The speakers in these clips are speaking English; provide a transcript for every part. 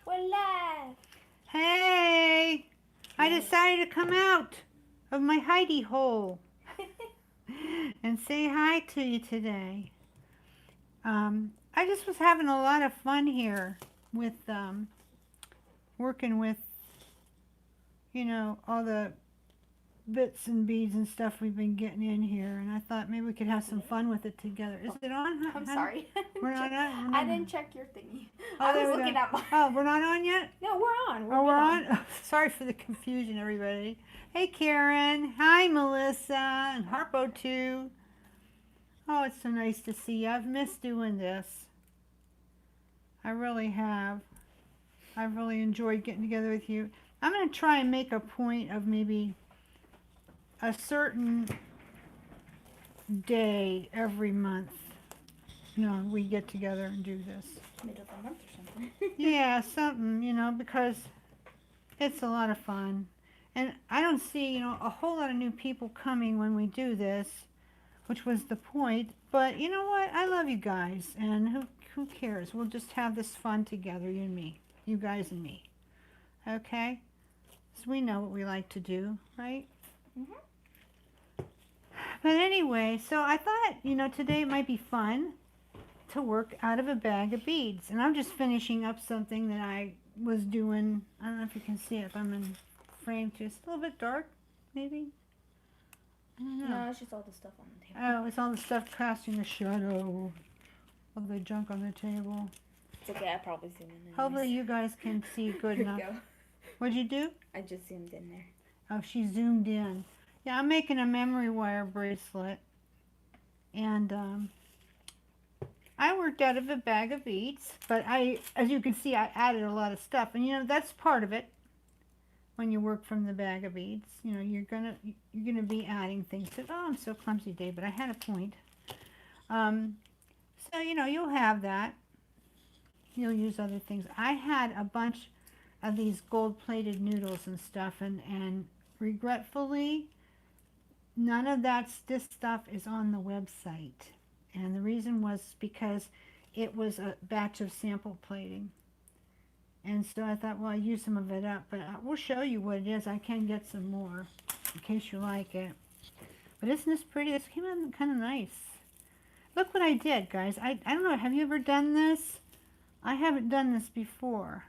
We're live. Hey! I decided to come out of my hidey hole and say hi to you today. I just was having a lot of fun here with working with, all the bits and beads and stuff we've been getting in here, and I thought maybe we could have some fun with it together. Is it on? I'm sorry. We're not on? I didn't check your thingy. Oh, I there was we looking go. at my. Oh, we're not on yet? No, we're on. Oh, we're on? Sorry for the confusion, everybody. Hey, Karen. Hi, Melissa. And Harpo, too. Oh, it's so nice to see you. I've missed doing this. I really have. I've really enjoyed getting together with you. I'm going to try and make a point of maybe a certain day every month. We get together and do this. Middle of the month or something. Yeah, something, because it's a lot of fun. And I don't see, a whole lot of new people coming when we do this, which was the point. But you know what? I love you guys, and who cares? We'll just have this fun together, you and me. You guys and me. Okay? So we know what we like to do, right? Mhm. But anyway, so I thought, today it might be fun to work out of a bag of beads. And I'm just finishing up something that I was doing. I don't know if you can see it, if I'm in frame too. It's a little bit dark, maybe. I don't know. No, it's just all the stuff on the table. Oh, it's all the stuff casting the shadow of the junk on the table. It's okay. I probably zoomed in. Hopefully you guys can see good There enough. we go. What'd you do? I just zoomed in there. Oh, she zoomed in. Yeah, I'm making a memory wire bracelet. And I worked out of a bag of beads, but as you can see, I added a lot of stuff. And that's part of it. When you work from the bag of beads, you're gonna be adding things to. Oh, I'm so clumsy, Dave, but I had a point. So you'll have that. You'll use other things. I had a bunch of these gold-plated noodles and stuff, and regretfully, none of this stuff is on the website. And the reason was because it was a batch of sample plating. And so I thought, well, I used some of it up, but we'll show you what it is. I can get some more in case you like it. But isn't this pretty? This came out kind of nice. Look what I did, guys. I don't know, have you ever done this? I haven't done this before.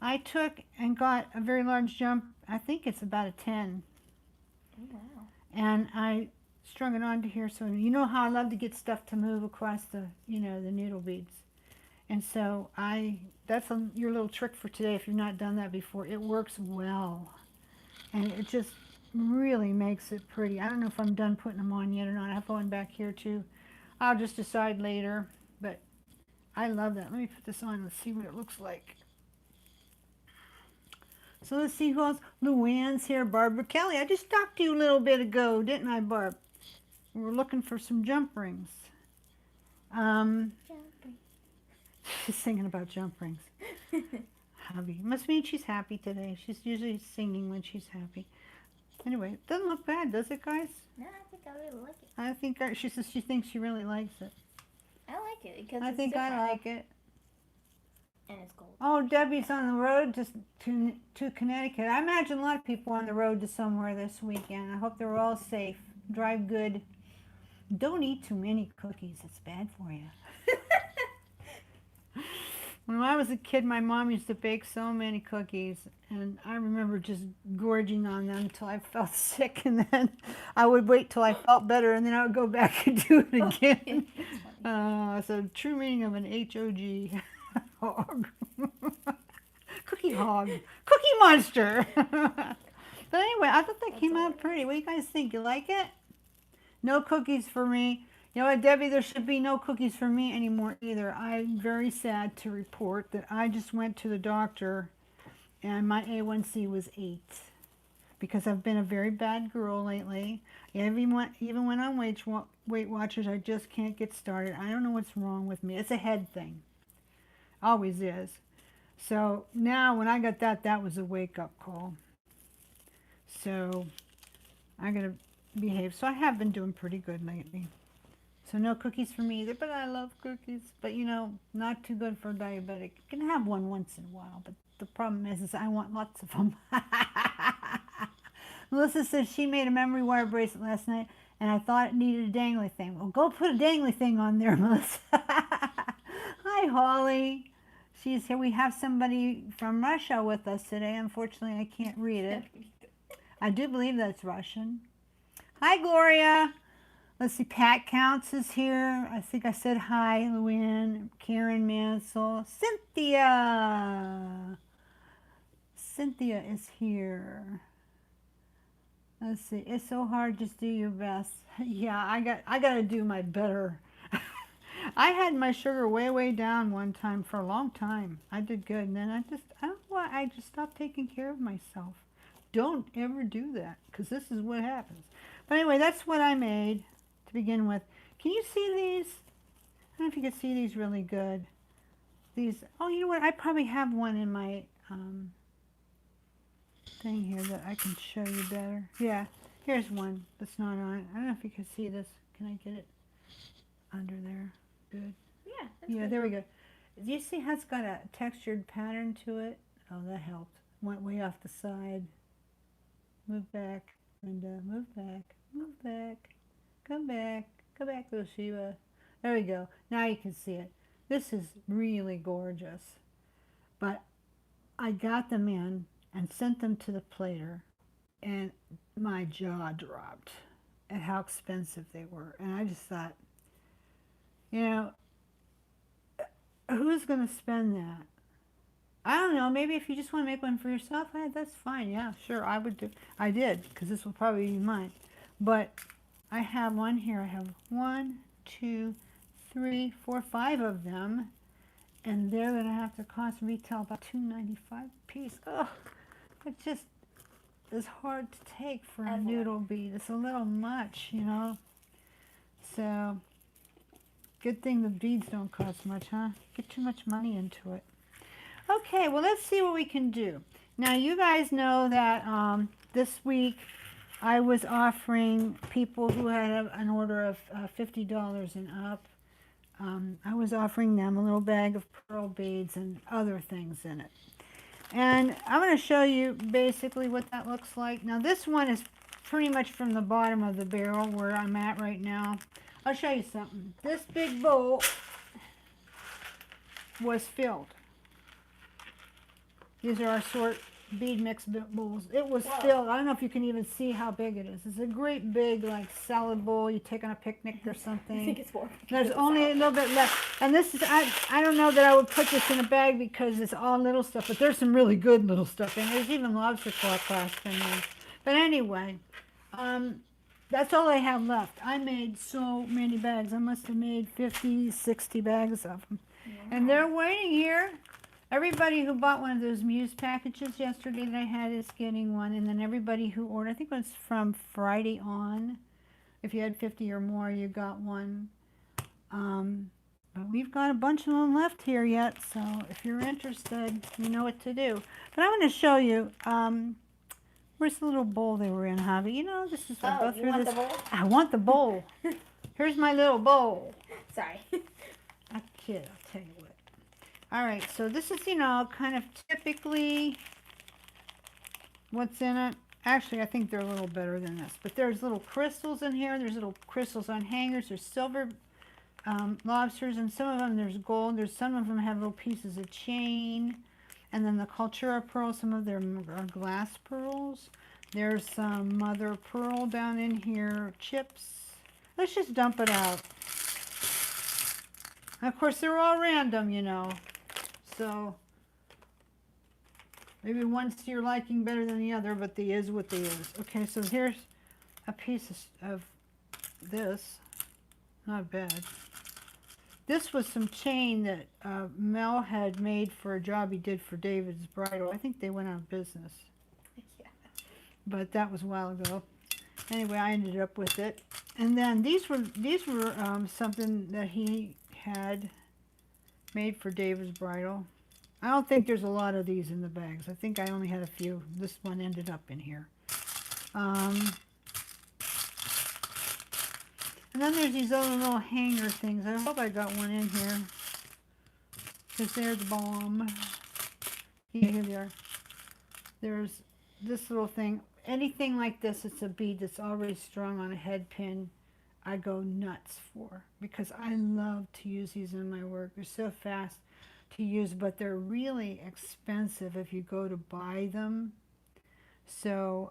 I took and got a very large jump. I think it's about a 10. Oh, wow. And I strung it onto here. So you know how I love to get stuff to move across the, the noodle beads. And so that's your little trick for today if you've not done that before. It works well. And it just really makes it pretty. I don't know if I'm done putting them on yet or not. I have one back here too. I'll just decide later. But I love that. Let me put this on. Let's see what it looks like. So let's see who else. Luann's here. Barbara Kelly. I just talked to you a little bit ago, didn't I, Barb? We were looking for some jump rings. She's singing about jump rings. Hubby. Must mean she's happy today. She's usually singing when she's happy. Anyway, it doesn't look bad, does it, guys? No, I think I really like it. I think she says she thinks she really likes it. I like it because I think different. I like it. And it's gold. Oh, Debbie's on the road to Connecticut. I imagine a lot of people on the road to somewhere this weekend. I hope they're all safe. Drive good. Don't eat too many cookies. It's bad for you. When I was a kid, my mom used to bake so many cookies, and I remember just gorging on them until I felt sick, and then I would wait till I felt better, and then I would go back and do it again. So true meaning of an H-O-G, hog. Cookie hog. Cookie monster. But anyway, I thought that came out pretty. What do you guys think? You like it? No cookies for me. You know what, Debbie, there should be no cookies for me anymore either. I'm very sad to report that I just went to the doctor and my A1C was 8 because I've been a very bad girl lately. Even when I'm Weight Watchers, I just can't get started. I don't know what's wrong with me. It's a head thing. Always is. So now when I got that was a wake-up call. So I got to behave. So I have been doing pretty good lately. So no cookies for me either, but I love cookies. But you know, not too good for a diabetic. You can have one once in a while, but the problem is I want lots of them. Melissa says she made a memory wire bracelet last night, and I thought it needed a dangly thing. Well, go put a dangly thing on there, Melissa. Hi, Holly. She's here. We have somebody from Russia with us today. Unfortunately, I can't read it. I do believe that's Russian. Hi, Gloria. Let's see, Pat Counts is here. I think I said hi, Luann, Karen Mansell, Cynthia. Cynthia is here. Let's see, it's so hard, just do your best. Yeah, I got to do my better. I had my sugar way down one time for a long time. I did good, and then I don't know why, I just stopped taking care of myself. Don't ever do that, because this is what happens. But anyway, that's what I made to begin with. Can you see these? I don't know if you can see these really good. These, oh, you know what? I probably have one in my thing here that I can show you better. Yeah, here's one that's not on. I don't know if you can see this. Can I get it under there? Good. Yeah. Yeah, good. there we go. Do you see how it's got a textured pattern to it? Oh, that helped. Went way off the side. Move back, Linda. Move back. Move back. Come back. Come back, little Sheba. There we go. Now you can see it. This is really gorgeous. But I got them in and sent them to the plater, and my jaw dropped at how expensive they were. And I just thought, you know, who's going to spend that? I don't know. Maybe if you just want to make one for yourself, that's fine. Yeah, sure. I would do. I did, because this will probably be mine. But I have one here. I have 1, 2, 3, 4, 5 of them, and they're going to have to cost retail about $2.95 a piece. Oh, it just is hard to take for a noodle bead. It's a little much, you know. So, good thing the beads don't cost much, huh? Get too much money into it. Okay, well, let's see what we can do. Now, you guys know that this week I was offering people who had an order of $50 and up, I was offering them a little bag of pearl beads and other things in it. And I'm going to show you basically what that looks like. Now, this one is pretty much from the bottom of the barrel where I'm at right now. I'll show you something. This big bowl was filled. These are our sort bead mix bowls. It was filled. I don't know if you can even see how big it is. It's a great big like salad bowl you take on a picnic or something. I think it's more. There's only a little bit left. And this is, I don't know that I would put this in a bag because it's all little stuff, but there's some really good little stuff. And there's even lobster claw clasp in there. But anyway, that's all I have left. I made so many bags. I must have made 50, 60 bags of them. Yeah. And they're waiting here. Everybody who bought one of those Muse packages yesterday that I had is getting one. And then everybody who ordered, I think it was from Friday on, if you had 50 or more, you got one. But we've got a bunch of them left here yet. So if you're interested, you know what to do. But I'm going to show you, where's the little bowl they were in, Javi? You know, this is, I'll go through this. The bowl? I want the bowl. Here's my little bowl. Sorry. I kid, I'll tell you what. All right, so this is, you know, kind of typically what's in it. Actually, I think they're a little better than this. But there's little crystals in here. There's little crystals on hangers. There's silver lobsters, and some of them there's gold. There's some of them have little pieces of chain. And then the Cultura pearls, some of them are glass pearls. There's some mother of pearl down in here, chips. Let's just dump it out. And of course, they're all random, you know. So, maybe one's to your liking better than the other, but the is what the is. Okay, so here's a piece of this. Not bad. This was some chain that Mel had made for a job he did for David's bridal. I think they went out of business. Yeah. But that was a while ago. Anyway, I ended up with it. And then these were something that he had made for David's bridal. I don't think there's a lot of these in the bags. I think I only had a few. This one ended up in here. And And then there's these other little hanger things. I hope I got one in here. Because they're the bomb. Yeah, here they are. There's this little thing. Anything like this, it's a bead that's already strung on a head pin, I go nuts for. Because I love to use these in my work. They're so fast to use, but they're really expensive if you go to buy them. So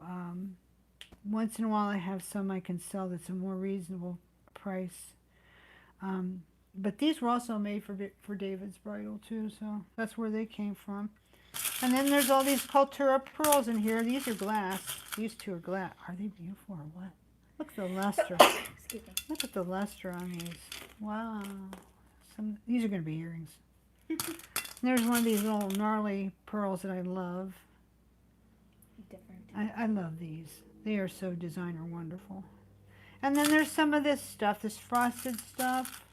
once in a while I have some I can sell that's a more reasonable price. But these were also made for David's bridal too, so that's where they came from. And then there's all these Cultura pearls in here. These are glass. These two are glass. Are they beautiful or what? Look at the luster. Excuse me. Look at the luster on these. Wow. These are going to be earrings. There's one of these little gnarly pearls that I love. Different. I love these. They are so designer wonderful. And then there's some of this stuff, this frosted stuff.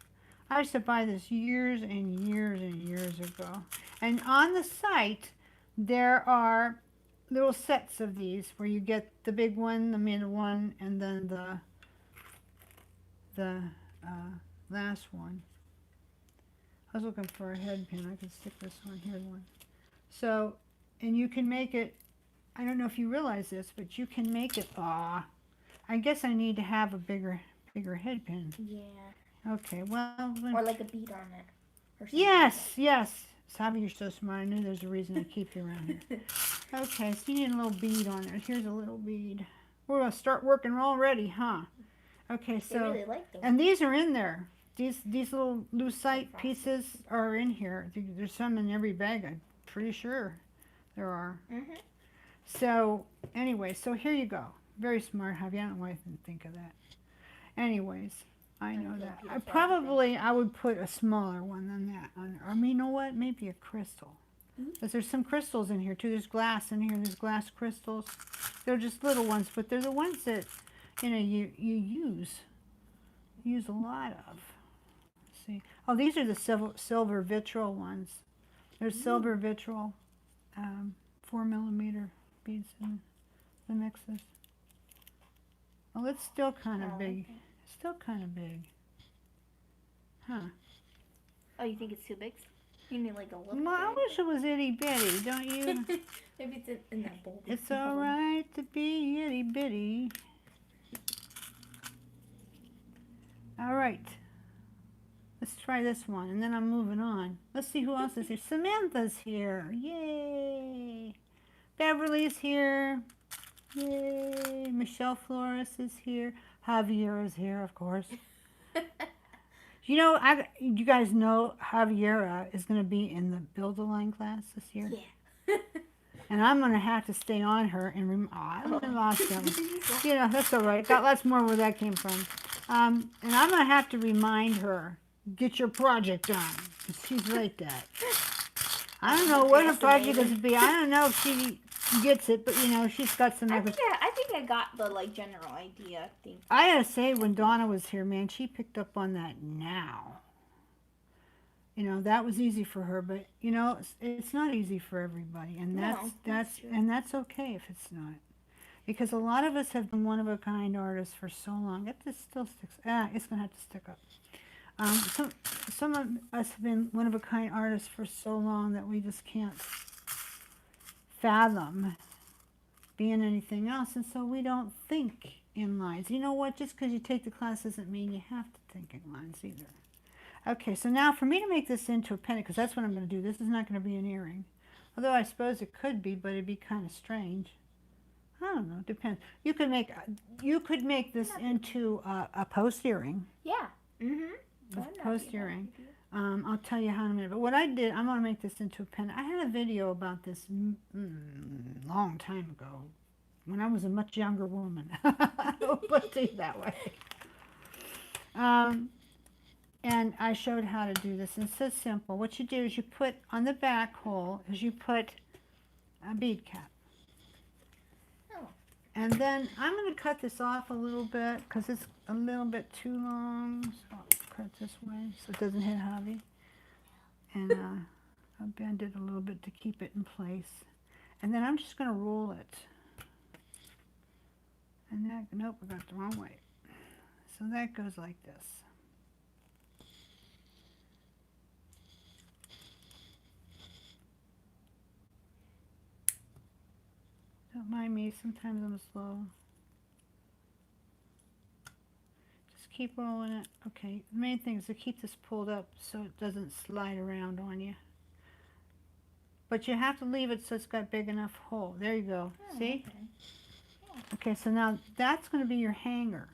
I used to buy this years and years and years ago. And on the site, there are little sets of these where you get the big one, the middle one, and then the last one. I was looking for a head pin. I could stick this one here. So, and you can make it, I don't know if you realize this, but you can make it, I guess I need to have a bigger head pin. Yeah. Okay, well. Or like a bead on it. Or something. Yes. Savi, you're so smart. I knew there's a reason I keep you around here. Okay, so you need a little bead on there. Here's a little bead. We're going to start working already, huh? Okay, so. They really like those. And these are in there. These little lucite pieces are in here. There's some in every bag, I'm pretty sure there are. Mm-hmm. So, anyway, so here you go. Very smart, Javi. I don't know why I didn't think of that. Anyways, I know that. I would put a smaller one than that on there. I mean, you know what? Maybe a crystal. Because there's some crystals in here, too. There's glass in here. There's glass crystals. They're just little ones, but they're the ones that, you know, you use a lot of. Let's see. Oh, these are the silver vitriol ones. There's silver vitriol, 4mm beads in the mixes. Well, it's still kind of big. It's still kind of big. Huh. Oh, you think it's too big? You need like a little Well, I wish it was itty bitty, don't you? Maybe it's in that bowl. It's alright to be itty bitty. Alright. Let's try this one, and then I'm moving on. Let's see who else is here. Samantha's here. Yay! Beverly's here. Yay! Michelle Flores is here. Javier is here, of course. You know, you guys know Javiera is going to be in the Build-A-Line class this year. Yeah. And I'm going to have to stay on her and I lost them. You know, that's all right. Got lots more where that came from. And I'm going to have to remind her, get your project done. She's like that. I don't know what her project is to be. I don't know if she gets it, but you know, she's got some. I think I got the like general idea. I gotta say, when Donna was here, man, she picked up on that now. You know, that was easy for her, but you know, it's not easy for everybody, and that's okay if it's not, because a lot of us have been one of a kind artists for so long. It just still sticks. It's gonna have to stick up. Some of us have been one of a kind artists for so long that we just can't fathom being anything else, and so we don't think in lines. You know what? Just because you take the class doesn't mean you have to think in lines either. Okay, so now for me to make this into a pendant, because that's what I'm going to do. This is not going to be an earring, although I suppose it could be, but it'd be kind of strange. I don't know. Depends. You could make this into a post earring. Yeah. Post earring. I'll tell you how in a minute. But what I did, I'm going to make this into a pendant. I had a video about this long time ago, when I was a much younger woman. Let's say it that way. And I showed how to do this. And it's so simple. What you do is you put on the back hole, you put a bead cap. Oh. And then I'm going to cut this off a little bit because it's a little bit too long. So I'll cut this way so it doesn't hit Javi. And I'll bend it a little bit to keep it in place. And then I'm just going to roll it. And that, nope, I got it the wrong way. so that goes like this. Don't mind me, sometimes I'm slow. Just keep rolling it. Okay, the main thing is to keep this pulled up so it doesn't slide around on you. But you have to leave it so it's got big enough hole. There you go. Oh, see? okay. Yeah. Okay, so now that's going to be your hanger.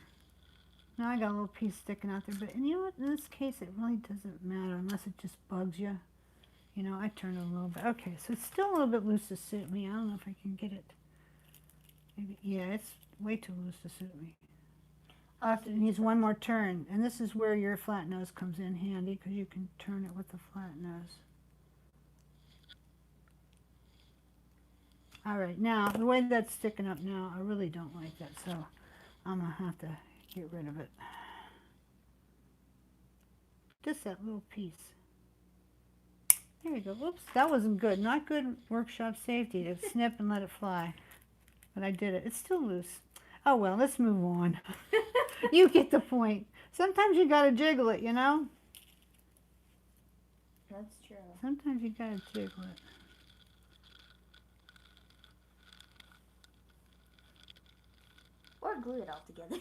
Now I got a little piece sticking out there, but you know what? In this case, it really doesn't matter unless it just bugs you. You know, I turned it a little bit. Okay, so it's still a little bit loose to suit me. I don't know if I can get it. Maybe, yeah, it's way too loose to suit me. It needs one more turn, and this is where your flat nose comes in handy because you can turn it with the flat nose. All right, now the way that's sticking up now, I really don't like that, so I'm gonna have to get rid of it. Just that little piece. There you go. Whoops, that wasn't good. Not good workshop safety to snip and let it fly. But I did it. It's still loose. Oh well, let's move on. You get the point. Sometimes you gotta jiggle it, you know? That's true. Sometimes you gotta jiggle it. Or glue it all together.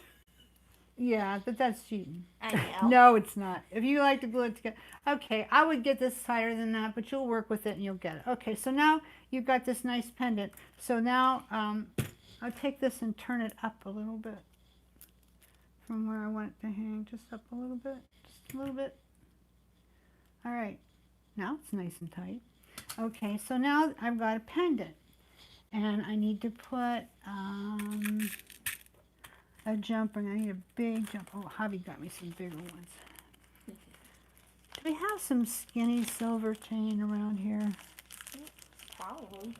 Yeah, but that's cheating. I know. No, it's not. If you like to glue it together. Okay, I would get this tighter than that, but you'll work with it and you'll get it. Okay, so now you've got this nice pendant. So now I'll take this and turn it up a little bit from where I want it to hang. Just up a little bit. Just a little bit. All right. Now it's nice and tight. Okay, so now I've got a pendant. And I need to put a jumper. I need a big jumper. Oh, hubby got me some bigger ones. Do we have some skinny silver chain around here? Probably.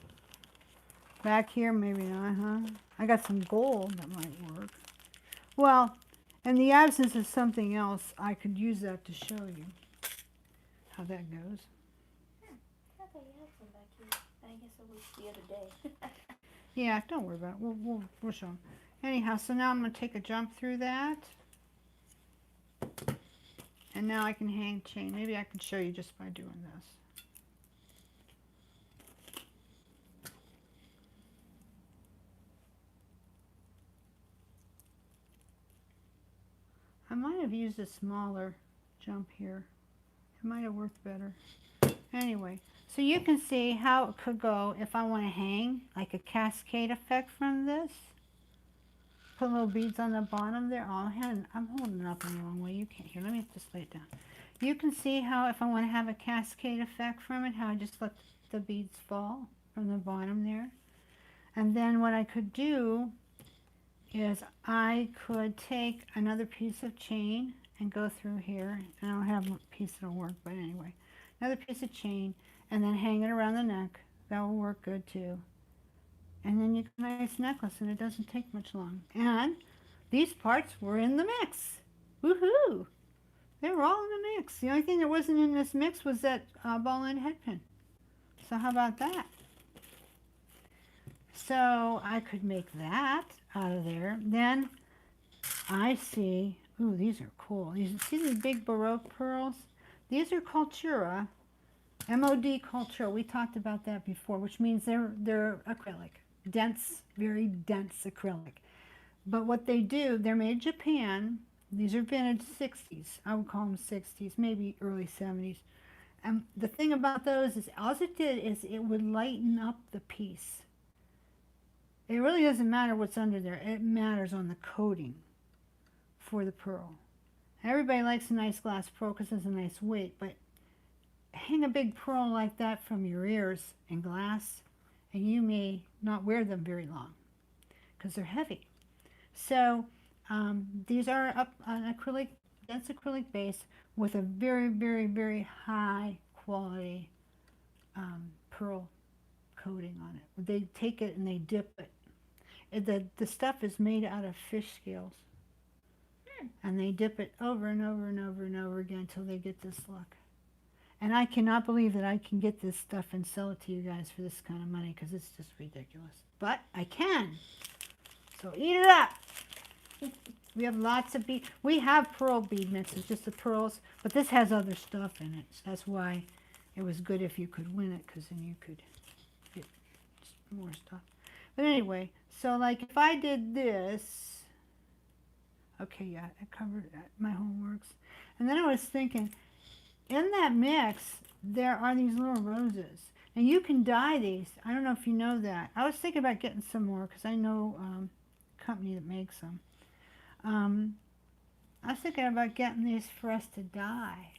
Back here, maybe not, huh? I got some gold that might work. Well, in the absence of something else, I could use that to show you how that goes. I thought you had some back here. I guess it was the other day. Yeah, don't worry about it. We'll show them. Anyhow, so now I'm going to take a jump through that. And now I can hang chain. Maybe I can show you just by doing this. I might have used a smaller jump here. It might have worked better. Anyway, so you can see how it could go if I want to hang like a cascade effect from this. Put little beads on the bottom there. Oh, I'm holding it up in the wrong way. You can't hear. Let me just lay it down. You can see how if I want to have a cascade effect from it, how I just let the beads fall from the bottom there. And then what I could do is I could take another piece of chain and go through here. And I don't have a piece that'll work, but anyway. Another piece of chain and then hang it around the neck. That will work good too. And then you get a nice necklace and it doesn't take much long. And these parts were in the mix. Woohoo! They were all in the mix. The only thing that wasn't in this mix was that ball-end head pin. So how about that? So I could make that out of there. Then I see, ooh, these are cool. You see these big Baroque pearls? These are Cultura, MOD Cultura. We talked about that before, which means they're acrylic. Dense, very dense acrylic. But what they do, they're made in Japan. These are vintage 60s. I would call them 60s, maybe early 70s. And the thing about those is all it did is it would lighten up the piece. It really doesn't matter what's under there. It matters on the coating for the pearl. Everybody likes a nice glass pearl because it's a nice weight, but hang a big pearl like that from your ears in glass, and you may not wear them very long because they're heavy. So these are an acrylic, dense acrylic base with a very, very, very high quality pearl coating on it. They take it and they dip it. The stuff is made out of fish scales. And they dip it over and over and over and over again until they get this look. And I cannot believe that I can get this stuff and sell it to you guys for this kind of money because it's just ridiculous. But I can. So eat it up. We have lots of bead. We have pearl bead mixes, just the pearls, but this has other stuff in it. So that's why it was good if you could win it, because then you could get more stuff. But anyway, so like if I did this, okay, yeah, I covered that. My homeworks. And then I was thinking, in that mix, there are these little roses. And you can dye these. I don't know if you know that. I was thinking about getting some more because I know a company that makes them. I was thinking about getting these for us to dye.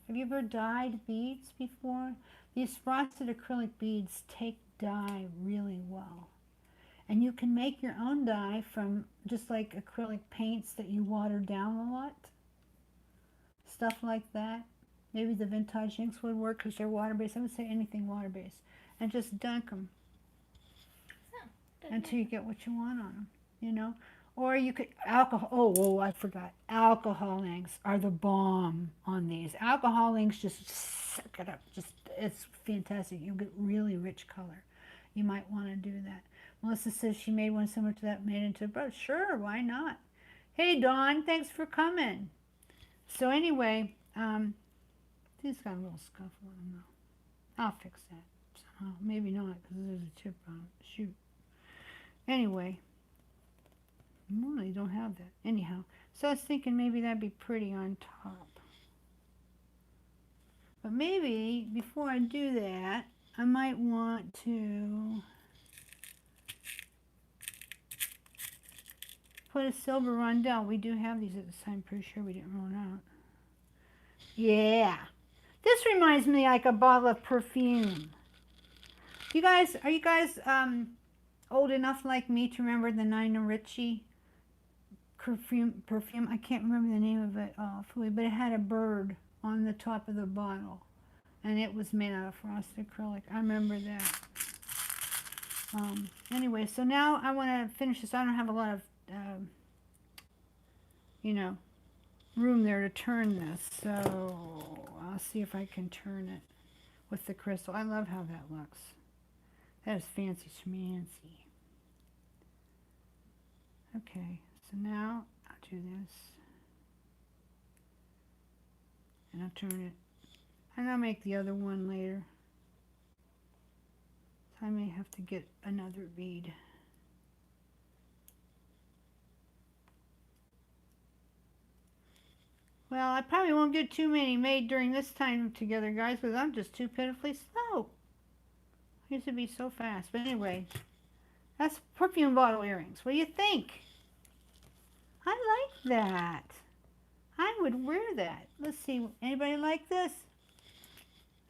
Have you ever dyed beads before? These frosted acrylic beads take dye really well. And you can make your own dye from just like acrylic paints that you water down a lot. Stuff like that. Maybe the vintage inks would work because they're water-based. I would say anything water-based. And just dunk them until you get what you want on them, you know. Or you could, alcohol, oh, I forgot. Alcohol inks are the bomb on these. Alcohol inks just suck it up. Just, it's fantastic. You'll get really rich color. You might want to do that. Melissa says she made one similar to that, made into a brush. Sure, why not? Hey, Dawn, thanks for coming. So anyway, these got a little scuff on them though. I'll fix that somehow. Maybe not, because there's a chip on it. Shoot. Anyway. Well, you don't have that. Anyhow, so I was thinking maybe that'd be pretty on top. But maybe before I do that, I might want to put a silver rondelle. We do have these at the time. Pretty sure we didn't run out. Yeah. This reminds me like a bottle of perfume. Are you guys old enough like me to remember the Nina Ricci perfume? I can't remember the name of it fully, but it had a bird on the top of the bottle, and it was made out of frosted acrylic. I remember that. Anyway, so now I want to finish this. I don't have a lot of, you know, room there to turn this, so I'll see if I can turn it with the crystal. I love how that looks. That is fancy schmancy. Okay, so now I'll do this, and I'll turn it, and I'll make the other one later. So I may have to get another bead. Well, I probably won't get too many made during this time together, guys, because I'm just too pitifully slow. I used to be so fast. But anyway, that's perfume bottle earrings. What do you think? I like that. I would wear that. Let's see. Anybody like this?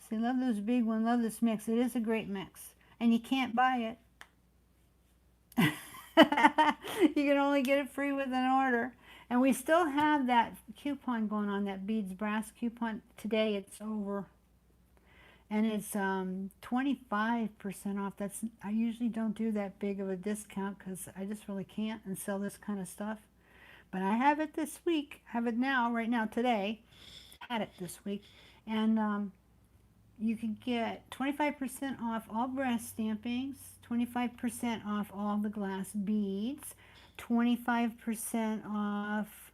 See, love those big ones. Love this mix. It is a great mix. And you can't buy it. You can only get it free with an order. And we still have that coupon going on, that Beads Brass coupon. Today it's over. And it's 25% off. I usually don't do that big of a discount because I just really can't and sell this kind of stuff. But I have it this week. I have it now, right now, today. Had it this week. And you can get 25% off all brass stampings, 25% off all the glass beads, 25% off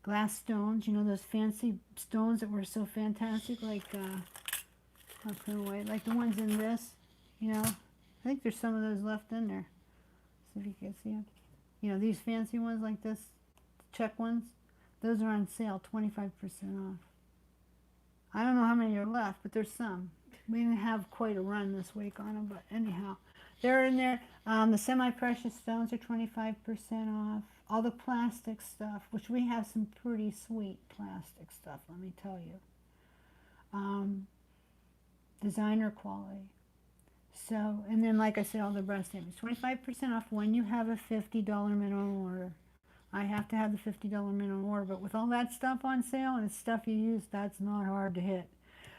glass stones. You know those fancy stones that were so fantastic, like I'll put them away, like the ones in this. You know, I think there's some of those left in there. See if you can see them. You know, these fancy ones like this, check ones. Those are on sale, 25% off. I don't know how many are left, but there's some. We didn't have quite a run this week on them, but anyhow, they're in there. The semi-precious stones are 25% off. All the plastic stuff, which we have some pretty sweet plastic stuff, let me tell you. Designer quality. So, and then like I said, all the brass stampings, 25% off when you have a $50 minimum order. I have to have the $50 minimum order, but with all that stuff on sale and it's stuff you use, that's not hard to hit.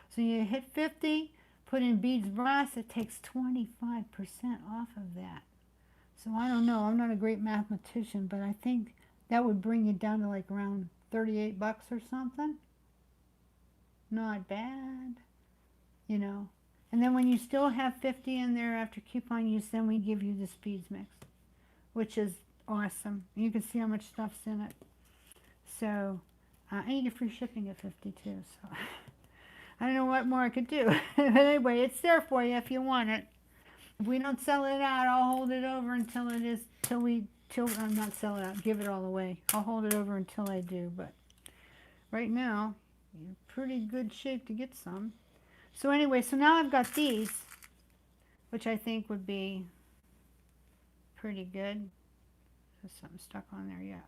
So you hit 50, put in Beads Brass, it takes 25% off of that. So I don't know, I'm not a great mathematician, but I think that would bring you down to like around 38 bucks or something. Not bad, you know. And then when you still have 50 in there after coupon use, then we give you this Beads Mix, which is awesome. You can see how much stuff's in it. So, and you get free shipping at 52. So, I don't know what more I could do. But anyway, it's there for you if you want it. If we don't sell it out, I'll hold it over until it is, I'm not sell it out, give it all away. I'll hold it over until I do, but right now, you're in pretty good shape to get some. So anyway, so now I've got these, which I think would be pretty good. There's something stuck on there yet.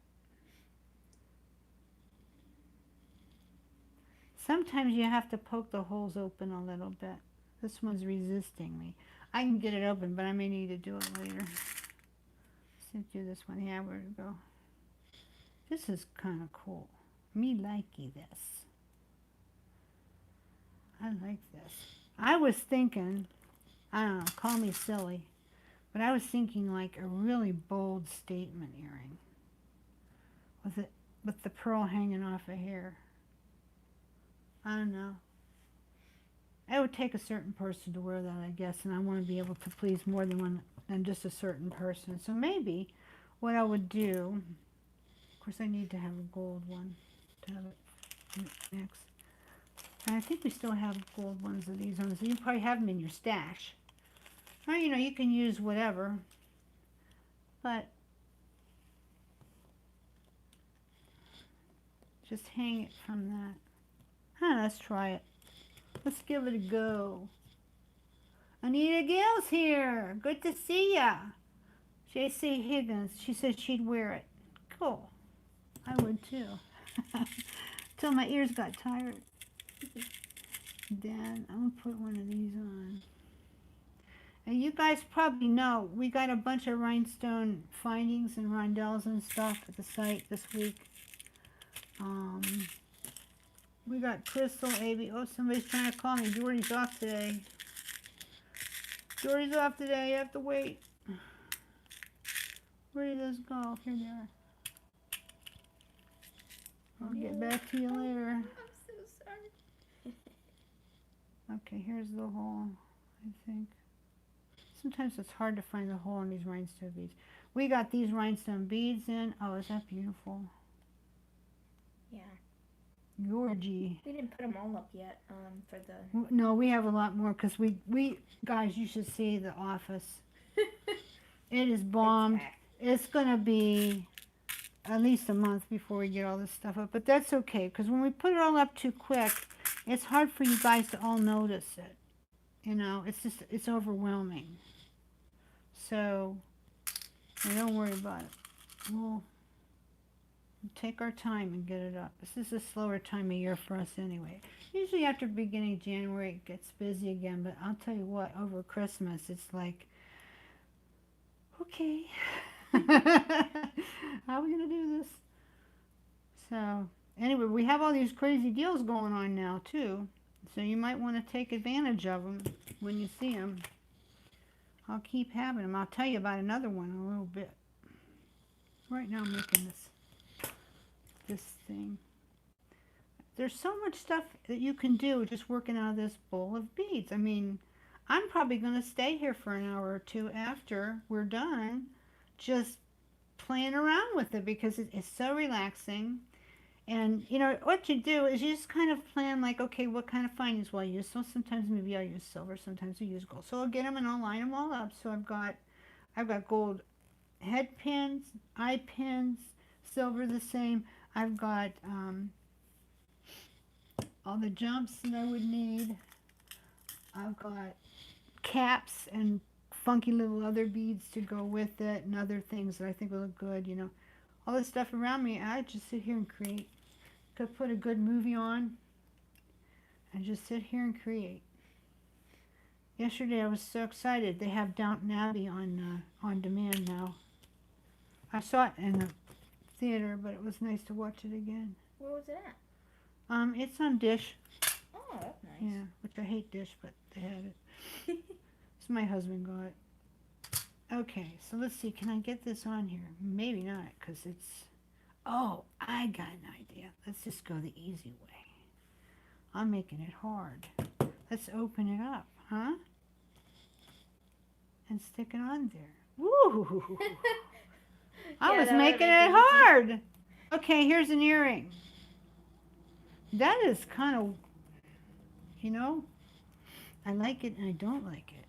Sometimes you have to poke the holes open a little bit. This one's resisting me. I can get it open, but I may need to do it later. Let's do this one. Yeah, where to go? This is kind of cool. Me likey this. I like this. I was thinking, I don't know, call me silly, but I was thinking like a really bold statement earring with the pearl hanging off of here. I don't know. It would take a certain person to wear that, I guess, and I want to be able to please more than just a certain person. So maybe what I would do, of course I need to have a gold one to have it next. And I think we still have gold ones of these ones. So you probably have them in your stash. Or, you know, you can use whatever. But just hang it from that. Let's try it. Let's give it a go. Anita Gill's here. Good to see ya. J.C. Higgins. She said she'd wear it. Cool. I would too. Till my ears got tired. Then I'm going to put one of these on. And you guys probably know we got a bunch of rhinestone findings and rondelles and stuff at the site this week. We got Crystal, Abby. Oh, somebody's trying to call me. Jordy's off today. Jordy's off today. You have to wait. Where did those go? Here they are. I'll get back to you later. I'm so sorry. Okay, here's the hole, I think. Sometimes it's hard to find the hole in these rhinestone beads. We got these rhinestone beads in. Oh, is that beautiful? Yeah. Georgie. We didn't put them all up yet for the... No, we have a lot more because we guys, you should see the office. It is bombed. It's going to be at least a month before we get all this stuff up. But that's okay because when we put it all up too quick, it's hard for you guys to all notice it. You know, it's overwhelming. So, don't worry about it. We'll take our time and get it up. This is a slower time of year for us anyway. Usually after beginning of January it gets busy again, but I'll tell you what, over Christmas it's like, okay, how are we going to do this? So, anyway, we have all these crazy deals going on now too, so you might want to take advantage of them when you see them. I'll keep having them. I'll tell you about another one in a little bit. Right now I'm making this thing. There's so much stuff that you can do just working out of this bowl of beads. I mean, I'm probably going to stay here for an hour or two after we're done just playing around with it because it's so relaxing. And, you know, what you do is you just kind of plan like, okay, what kind of findings will I use? So sometimes maybe I'll use silver, sometimes I'll use gold. So I'll get them and I'll line them all up. So I've got gold head pins, eye pins, silver the same. I've got all the jumps that I would need. I've got caps and funky little other beads to go with it and other things that I think will look good, you know. All this stuff around me, I just sit here and create. Could put a good movie on and just sit here and create. Yesterday I was so excited. They have Downton Abbey on demand now. I saw it in the theater, but it was nice to watch it again. Where was it at? It's on Dish. Oh, that's nice. Yeah, which I hate Dish, but they had it. So my husband got it. Okay, so let's see. Can I get this on here? Maybe not, because it's... Oh, I got an idea. Let's just go the easy way. I'm making it hard. Let's open it up, huh? And stick it on there. Woo! I Yeah, was that would've making been it easy. hard. Okay, here's an earring. That is kind of, you know, I like it and I don't like it.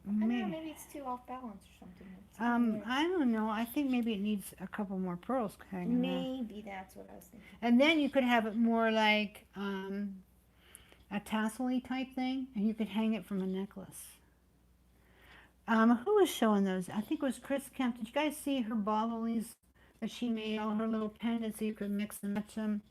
I don't know, May- maybe it's too off balance or something. It's kinda weird. I don't know. I think maybe it needs a couple more pearls hanging there. Maybe that's what I was thinking. And then you could have it more like a tassel-y type thing, and you could hang it from a necklace. Who was showing those? I think it was Chris Kemp. Did you guys see her baubles that she made, all her little pendants so you could mix and match them?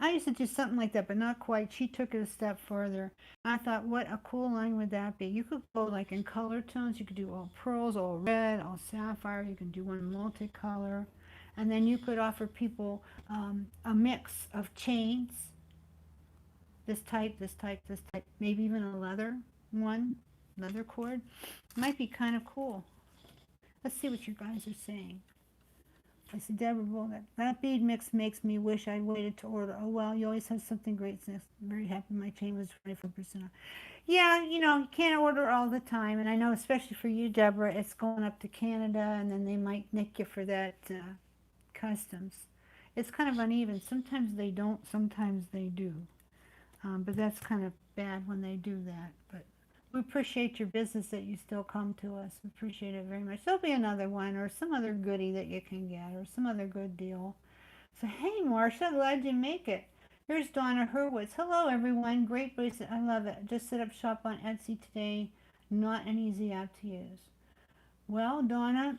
I used to do something like that, but not quite. She took it a step further. I thought, what a cool line would that be? You could go like in color tones. You could do all pearls, all red, all sapphire. You can do one multicolor. And then you could offer people a mix of chains. This type, this type, this type. Maybe even a leather one, leather cord. Might be kind of cool. Let's see what you guys are saying. I see Deborah Bull, that bead mix makes me wish I'd waited to order. Oh, well, you always have something great. So I'm very happy my chain was 24% off. Yeah, you know, you can't order all the time. And I know, especially for you, Deborah, it's going up to Canada, and then they might nick you for that customs. It's kind of uneven. Sometimes they don't, sometimes they do. But that's kind of bad when they do that. But we appreciate your business that you still come to us. We appreciate it very much. There'll be another one or some other goodie that you can get or some other good deal. So, hey, Marcia, glad you make it. Here's Donna Hurwitz. Hello, everyone. Great bracelet. I love it. Just set up shop on Etsy today. Not an easy app to use. Well, Donna,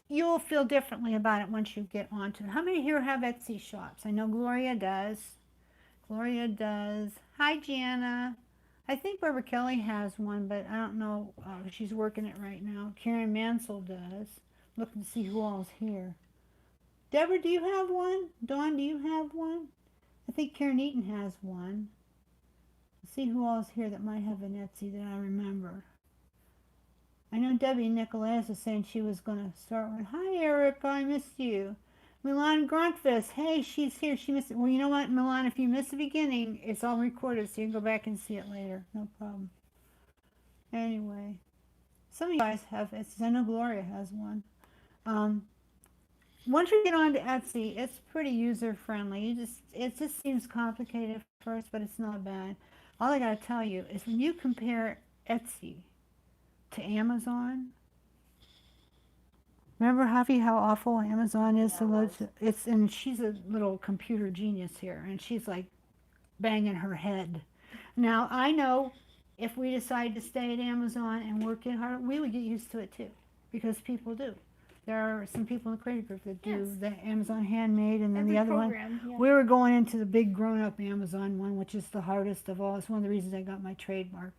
you'll feel differently about it once you get onto it. How many here have Etsy shops? I know Gloria does. Gloria does. Hi, Gianna. I think Barbara Kelly has one, but I don't know. She's working it right now. Karen Mansell does. Looking to see who all's here. Deborah, do you have one? Dawn, do you have one? I think Karen Eaton has one. Let's see who all's here that might have an Etsy that I remember. I know Debbie Nicholas is saying she was going to start one. Hi, Erica. I missed you. Milan Grunkfist, hey, she's here. She missed it. Well, you know what, Milan, if you missed the beginning, it's all recorded, so you can go back and see it later. No problem. Anyway, some of you guys have Etsy. I know Gloria has one. Once you get onto Etsy, it's pretty user-friendly. It just seems complicated at first, but it's not bad. All I got to tell you is when you compare Etsy to Amazon, remember, Javi, how awful Amazon is to load? And she's a little computer genius here, and she's like banging her head. Now, I know if we decide to stay at Amazon and work it hard, we would get used to it too, because people do. There are some people in the creative group that do the Amazon Handmade, and then the other one. Yeah. We were going into the big grown-up Amazon one, which is the hardest of all. It's one of the reasons I got my trademark.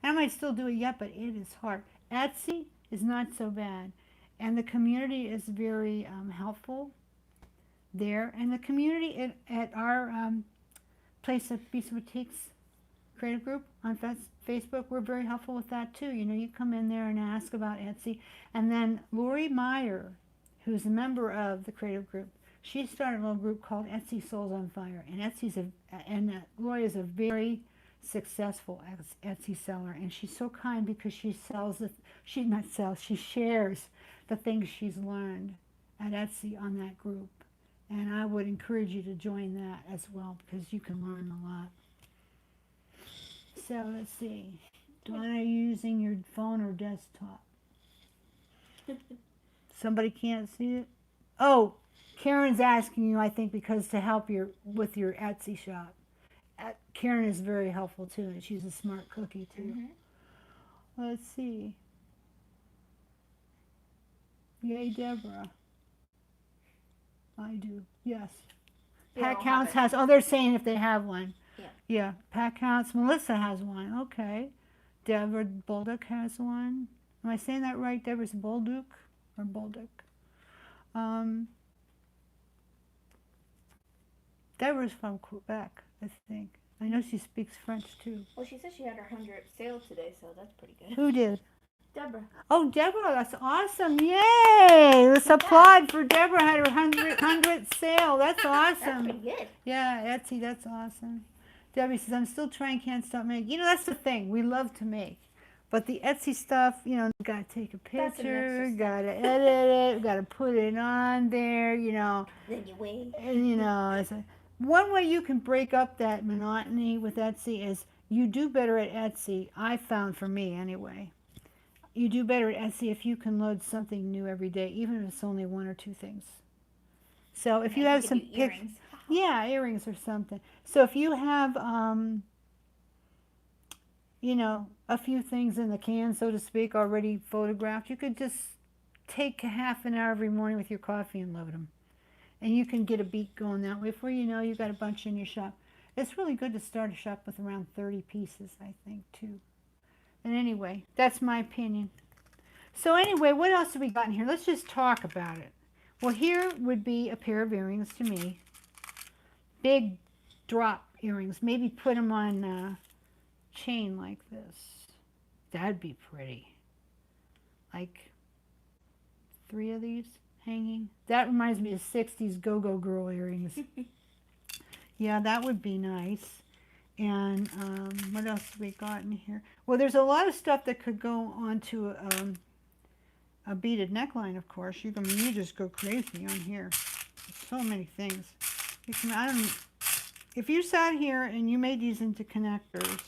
And I might still do it yet, but it is hard. Etsy is not so bad. And the community is very helpful there. And the community at our place of Beast Boutiques creative group on Facebook, we're very helpful with that too. You know, you come in there and ask about Etsy. And then Lori Meyer, who's a member of the creative group, she started a little group called Etsy Souls on Fire. And Lori is a very successful Etsy seller. And she's so kind because she shares the things she's learned at Etsy on that group. And I would encourage you to join that as well, because you can learn a lot. So let's see. Donna, are you using your phone or desktop? Somebody can't see it? Oh, Karen's asking you, I think, because to help with your Etsy shop. Karen is very helpful too, and she's a smart cookie too. Let's see. Yay, Deborah. I do. Yes. Pat Counts has. Oh, they're saying if they have one. Yeah. Pat Counts. Melissa has one. Okay. Deborah Bolduc has one. Am I saying that right? Deborah's Bolduc or Bolduc? Deborah's from Quebec, I think. I know she speaks French too. Well, she said she had her 100th sale today, so that's pretty good. Who did? Deborah. Oh, Deborah, that's awesome. Yay! Let's applaud for Deborah had her 100th sale. That's awesome. That's pretty good. Yeah, Etsy, that's awesome. Debbie says, I'm still trying, can't stop making. You know, that's the thing. We love to make. But the Etsy stuff, you know, got to take a That's an picture, extra step. got to edit it, got to put it on there, you know. Then you wait. And, you know, one way you can break up that monotony with Etsy is you do better at Etsy, I found for me anyway. You do better at Etsy if you can load something new every day, even if it's only one or two things. So if you have some earrings. yeah, earrings or something. So if you have, you know, a few things in the can, so to speak, already photographed, you could just take a half an hour every morning with your coffee and load them. And you can get a beat going that way. Before you know, you've got a bunch in your shop. It's really good to start a shop with around 30 pieces, I think, too. And anyway, that's my opinion. So anyway, what else have we got in here? Let's just talk about it. Well, here would be a pair of earrings to me. Big drop earrings. Maybe put them on a chain like this. That'd be pretty. Like 3 of these hanging. That reminds me of 60s go-go girl earrings. Yeah, that would be nice. And what else have we got in here? Well, there's a lot of stuff that could go onto a beaded neckline, of course. You just go crazy on here. So many things. You can, if you sat here and you made these into connectors,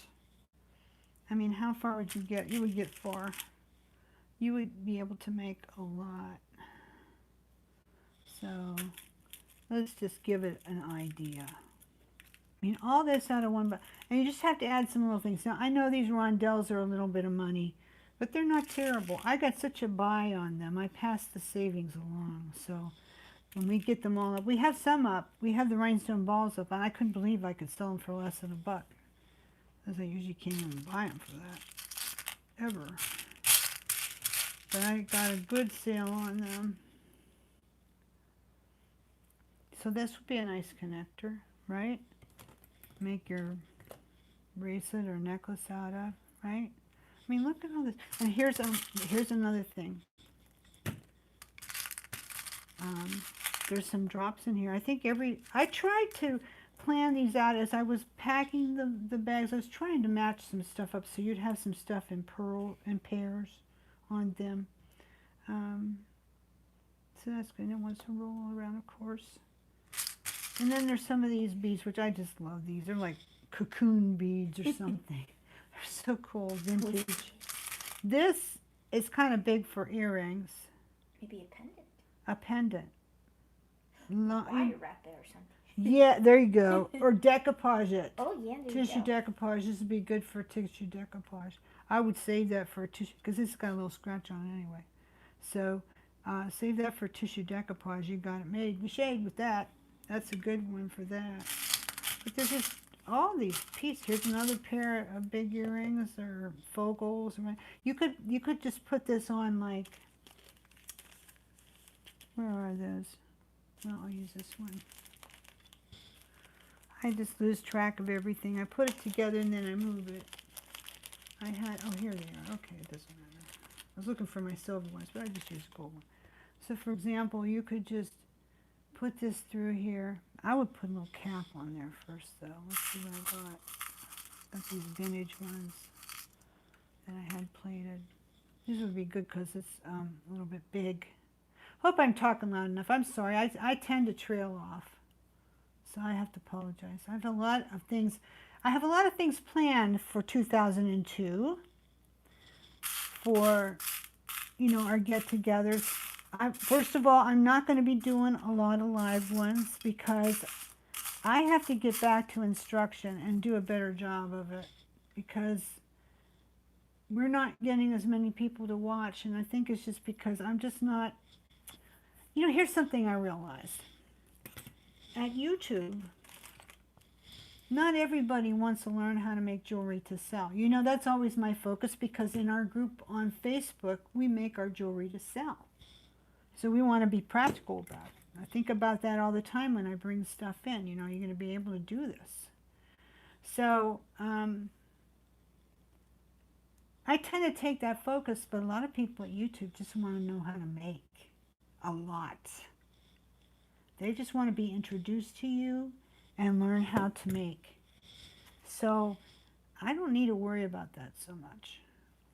I mean, how far would you get? You would get far. You would be able to make a lot. So let's just give it an idea. I mean, all this out of one, and you just have to add some little things. Now, I know these rondelles are a little bit of money, but they're not terrible. I got such a buy on them. I passed the savings along. So when we get them all up, we have some up. We have the rhinestone balls up, and I couldn't believe I could sell them for less than $1. Because I usually can't even buy them for that, ever. But I got a good sale on them. So this would be a nice connector, right? Make your bracelet or necklace out of, right? I mean, look at all this. And here's another thing. There's some drops in here. I think I tried to plan these out as I was packing the bags. I was trying to match some stuff up so you'd have some stuff in pairs on them. So that's good. It wants to roll around, of course. And then there's some of these beads, which I just love these. They're like cocoon beads or something. They're so cool, vintage. This is kind of big for earrings. Maybe a pendant. A pendant. Wire wrap it or something. Yeah, there you go. Or decoupage it. Oh, yeah, there Tissue you go. decoupage. This would be good for tissue decoupage. I would save that for a tissue, because it's got a little scratch on it anyway. So save that for tissue decoupage. You got it made. You shade with that. That's a good one for that. But there's just all these pieces. Here's another pair of big earrings or fogals. You could just put this on like, where are those? Well, I'll use this one. I just lose track of everything. I put it together and then I move it. Oh, here they are. Okay, it doesn't matter. I was looking for my silver ones, but I just used a gold one. So, for example, you could just put this through here. I would put a little cap on there first, though. Let's see what I got. Got these vintage ones that I had plated. These would be good because it's a little bit big. Hope I'm talking loud enough. I'm sorry. I tend to trail off, so I have to apologize. I have a lot of things. I have a lot of things planned for 2002 for, you know, our get-togethers. First of all, I'm not going to be doing a lot of live ones because I have to get back to instruction and do a better job of it, because we're not getting as many people to watch, and I think it's just because I'm just not, you know, here's something I realized. At YouTube, not everybody wants to learn how to make jewelry to sell. You know, that's always my focus, because in our group on Facebook, we make our jewelry to sell. So we want to be practical about it. I think about that all the time when I bring stuff in. You know, you're going to be able to do this. So I tend to take that focus, but a lot of people at YouTube just want to know how to make a lot. They just want to be introduced to you and learn how to make. So I don't need to worry about that so much.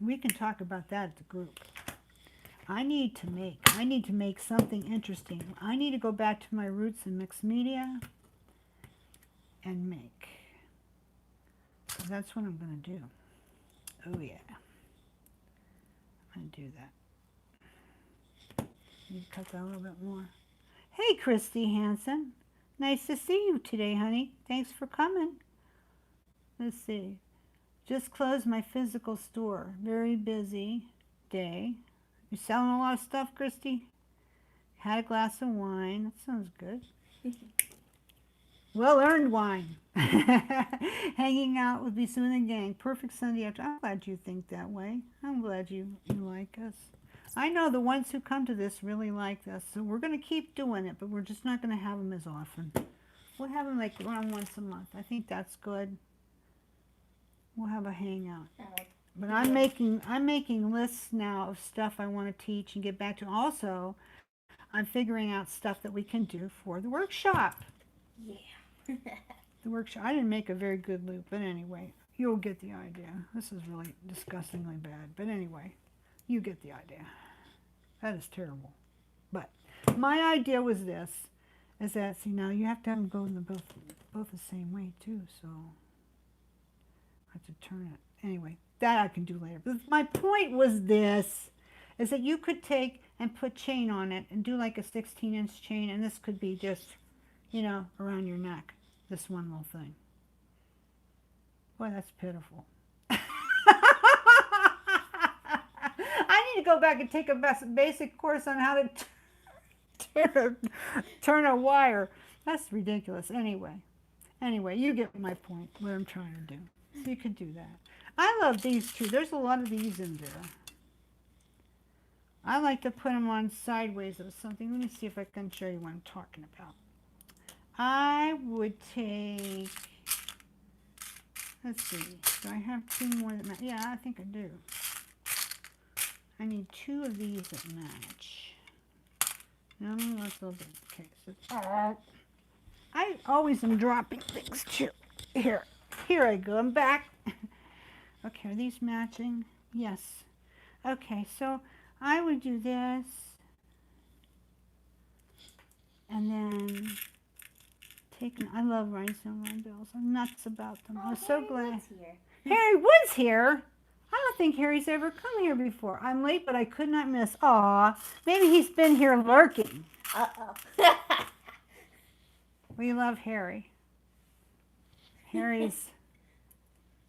We can talk about that at the group. I need to make something interesting. I need to go back to my roots in mixed media and make. So that's what I'm going to do. Oh yeah. I'm going to do that. Need to cut that a little bit more. Hey, Christy Hansen. Nice to see you today, honey. Thanks for coming. Let's see. Just closed my physical store. Very busy day. You selling a lot of stuff, Christy? Had a glass of wine. That sounds good. Well-earned wine. Hanging out with Bisu and the gang. Perfect Sunday after. I'm glad you think that way. I'm glad you like us. I know the ones who come to this really like us, so we're going to keep doing it, but we're just not going to have them as often. We'll have them like around once a month. I think that's good. We'll have a hangout. But I'm making lists now of stuff I want to teach and get back to. Also, I'm figuring out stuff that we can do for the workshop. Yeah. The workshop. I didn't make a very good loop, but anyway, you'll get the idea. This is really disgustingly bad, but anyway, you get the idea. That is terrible. But my idea was this, is that, see, now you have to have them go in both the same way too, so I have to turn it. Anyway, that I can do later. But my point was this, is that you could take and put chain on it and do like a 16-inch chain, and this could be just, you know, around your neck, this one little thing. Boy, that's pitiful. I need to go back and take a basic course on how to turn a wire. That's ridiculous. Anyway, you get my point, what I'm trying to do. So you could do that. I love these too. There's a lot of these in there. I like to put them on sideways of something. Let me see if I can show you what I'm talking about. I would take, let's see, do I have two more that match? Yeah, I think I do. I need two of these that match. Now, let's go big. Okay, so I always am dropping things too. Here I go. I'm back. Okay, are these matching? Yes. Okay, so I would do this, and then take. I love rhinestone wine bells. I'm nuts about them. I'm so glad. Harry Wood's here. I don't think Harry's ever come here before. I'm late, but I could not miss. Aw, maybe he's been here lurking. Uh-oh. We love Harry. Harry's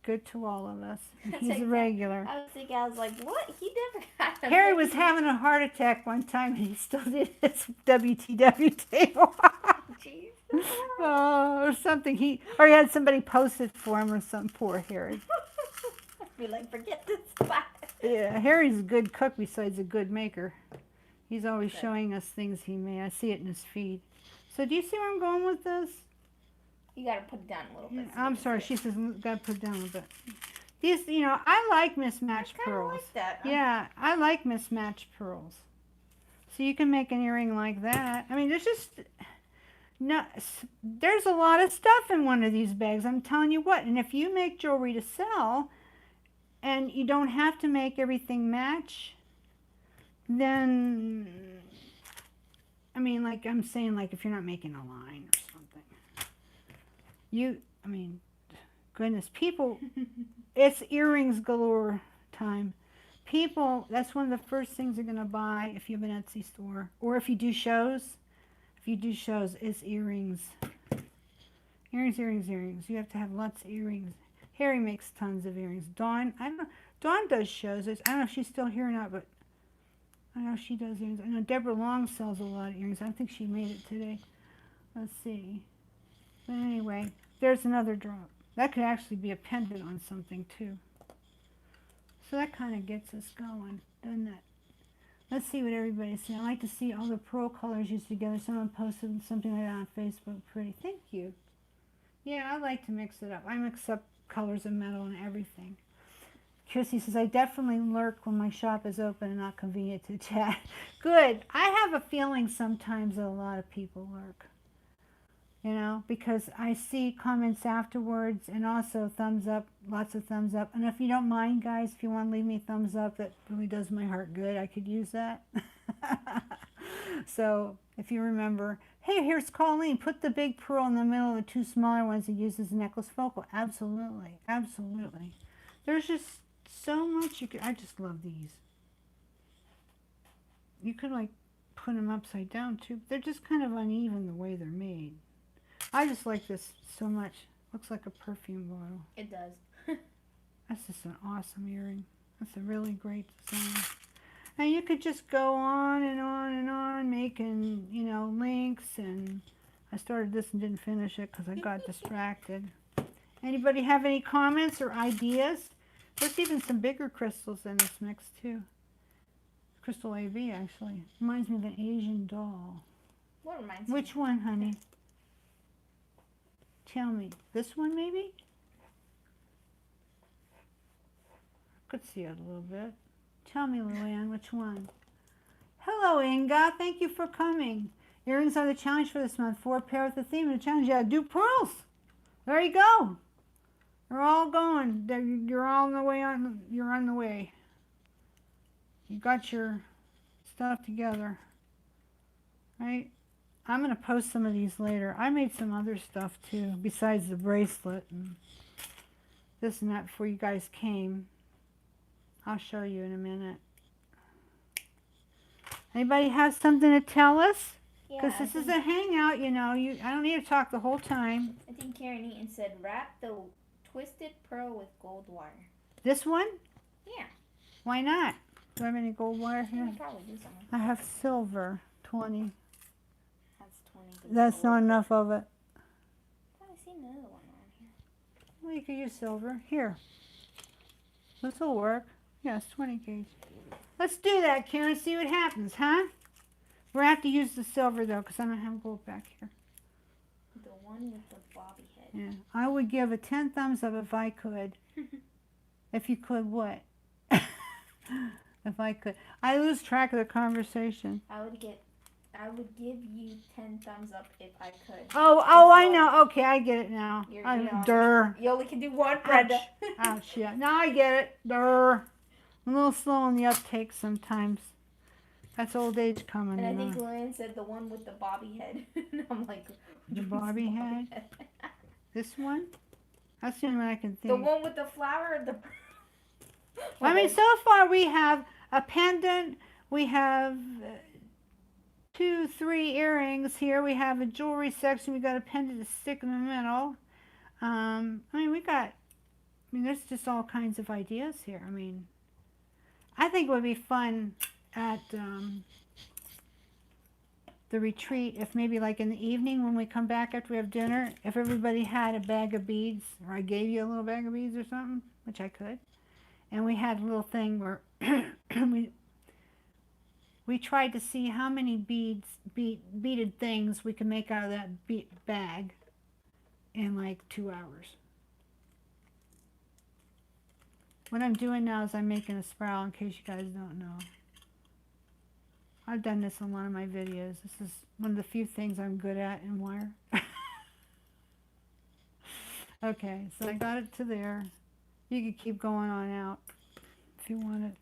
good to all of us. And he's a regular. I was thinking, I was like, what? He never got a Harry was having a heart attack one time, and he still did his WTW table. Jeez. Oh, or something. He had somebody post it for him or something. Poor Harry. I'd be like, forget this spot. Yeah, Harry's a good cook besides a good maker. He's always showing us things he made. I see it in his feed. So do you see where I'm going with this? You gotta put it down a little bit. Yeah, I'm sorry. She says gotta put it down a little bit. These, you know, I like mismatched pearls. Like that. Yeah, I like mismatched pearls. So you can make an earring like that. I mean, there's a lot of stuff in one of these bags. I'm telling you what. And if you make jewelry to sell, and you don't have to make everything match, then, I mean, like I'm saying, like if you're not making a line or something, I mean, goodness, people, it's earrings galore time. People, that's one of the first things they're going to buy if you have an Etsy store. Or if you do shows. If you do shows, it's earrings. Earrings, earrings, earrings. You have to have lots of earrings. Harry makes tons of earrings. Dawn, I don't know. Dawn does shows. I don't know if she's still here or not, but I know she does earrings. I know Deborah Long sells a lot of earrings. I don't think she made it today. Let's see. But anyway, there's another drop. That could actually be a pendant on something too. So that kind of gets us going, doesn't it? Let's see what everybody's saying. I like to see all the pearl colors used together. Someone posted something like that on Facebook. Pretty. Thank you. Yeah, I like to mix it up. I mix up colors of metal and everything. Chrissy says, I definitely lurk when my shop is open and not convenient to chat. Good. I have a feeling sometimes that a lot of people lurk. you know, because I see comments afterwards and also thumbs up, lots of thumbs up. And if you don't mind, guys, if you want to leave me thumbs up, that really does my heart good. I could use that. So if you remember, hey, here's Colleen. Put the big pearl in the middle of the two smaller ones and use as a necklace focal. Absolutely. Absolutely. There's just so much you could. I just love these. You could like put them upside down too. They're just kind of uneven the way they're made. I just like this so much. Looks like a perfume bottle. It does. That's just an awesome earring. That's a really great design. And you could just go on and on and on making, you know, links. And I started this and didn't finish it because I got distracted. Anybody have any comments or ideas? There's even some bigger crystals in this mix too. Crystal AV actually. Reminds me of an Asian doll. What reminds me? Which one, honey? Tell me. This one maybe? Could see it a little bit. Tell me, Luann, which one? Hello, Inga. Thank you for coming. Earrings are the challenge for this month. 4 pair with the theme of the challenge. Yeah, do pearls. There you go. They're all going. You're all on the way. You're on the way. You got your stuff together, right? I'm going to post some of these later. I made some other stuff too, besides the bracelet and this and that before you guys came. I'll show you in a minute. Anybody have something to tell us? Because Yeah, this is a hangout, you know. I don't need to talk the whole time. I think Karen Eaton said wrap the twisted pearl with gold wire. This one? Yeah. Why not? Do I have any gold wire here? I'll probably do something. I have silver, 20. That's 20. That's not enough of it. I've seen another one around here. Well, you could use silver. Here. This will work. Yes, 20 gauge. Let's do that, Karen. See what happens, huh? We're going to have to use the silver, though, because I don't have gold back here. The one with the bobby head. Yeah. I would give a 10 thumbs up if I could. If you could what? If I could. I lose track of the conversation. I would give you 10 thumbs up if I could. Oh, I know. Okay, I get it now. You know, Durr. you only can do one, Brenda. Ouch, yeah. Now I get it. Durr. I'm a little slow on the uptake sometimes. That's old age coming. And I think Luann said the one with the bobby head. And I'm like, the bobby head? This one? That's the only one I can think. The one with the flower or the... I mean, so far we have a pendant. We have 2, 3 earrings here. We have a jewelry section. We got a pendant to stick in the middle. I mean, there's just all kinds of ideas here. I mean, I think it would be fun at the retreat if maybe like in the evening when we come back after we have dinner, if everybody had a bag of beads, or I gave you a little bag of beads or something, which I could, and we had a little thing where we tried to see how many beaded things we could make out of that bag in like 2 hours. What I'm doing now is I'm making a spiral, in case you guys don't know. I've done this in one of my videos. This is one of the few things I'm good at in wire. Okay, so I got it to there. You could keep going on out if you want it.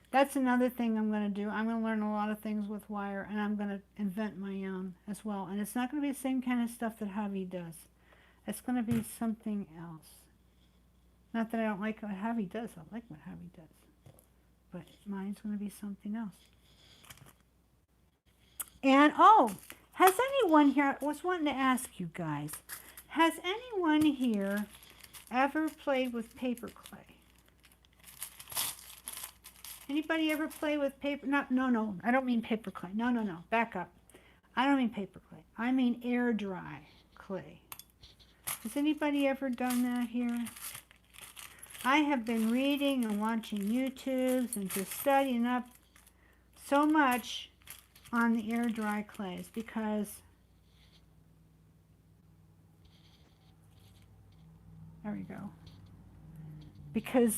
That's another thing I'm going to do. I'm going to learn a lot of things with wire, and I'm going to invent my own as well. And it's not going to be the same kind of stuff that Javi does. It's going to be something else. Not that I don't like what Javi does. I like what Javi does. But mine's going to be something else. And, oh, has anyone here, I was wanting to ask you guys, has anyone here ever played with paper clay? Anybody ever play with paper? No, I don't mean paper clay. No, back up. I don't mean paper clay. I mean air dry clay. Has anybody ever done that here? I have been reading and watching YouTubes and just studying up so much on the air dry clays because there we go. Because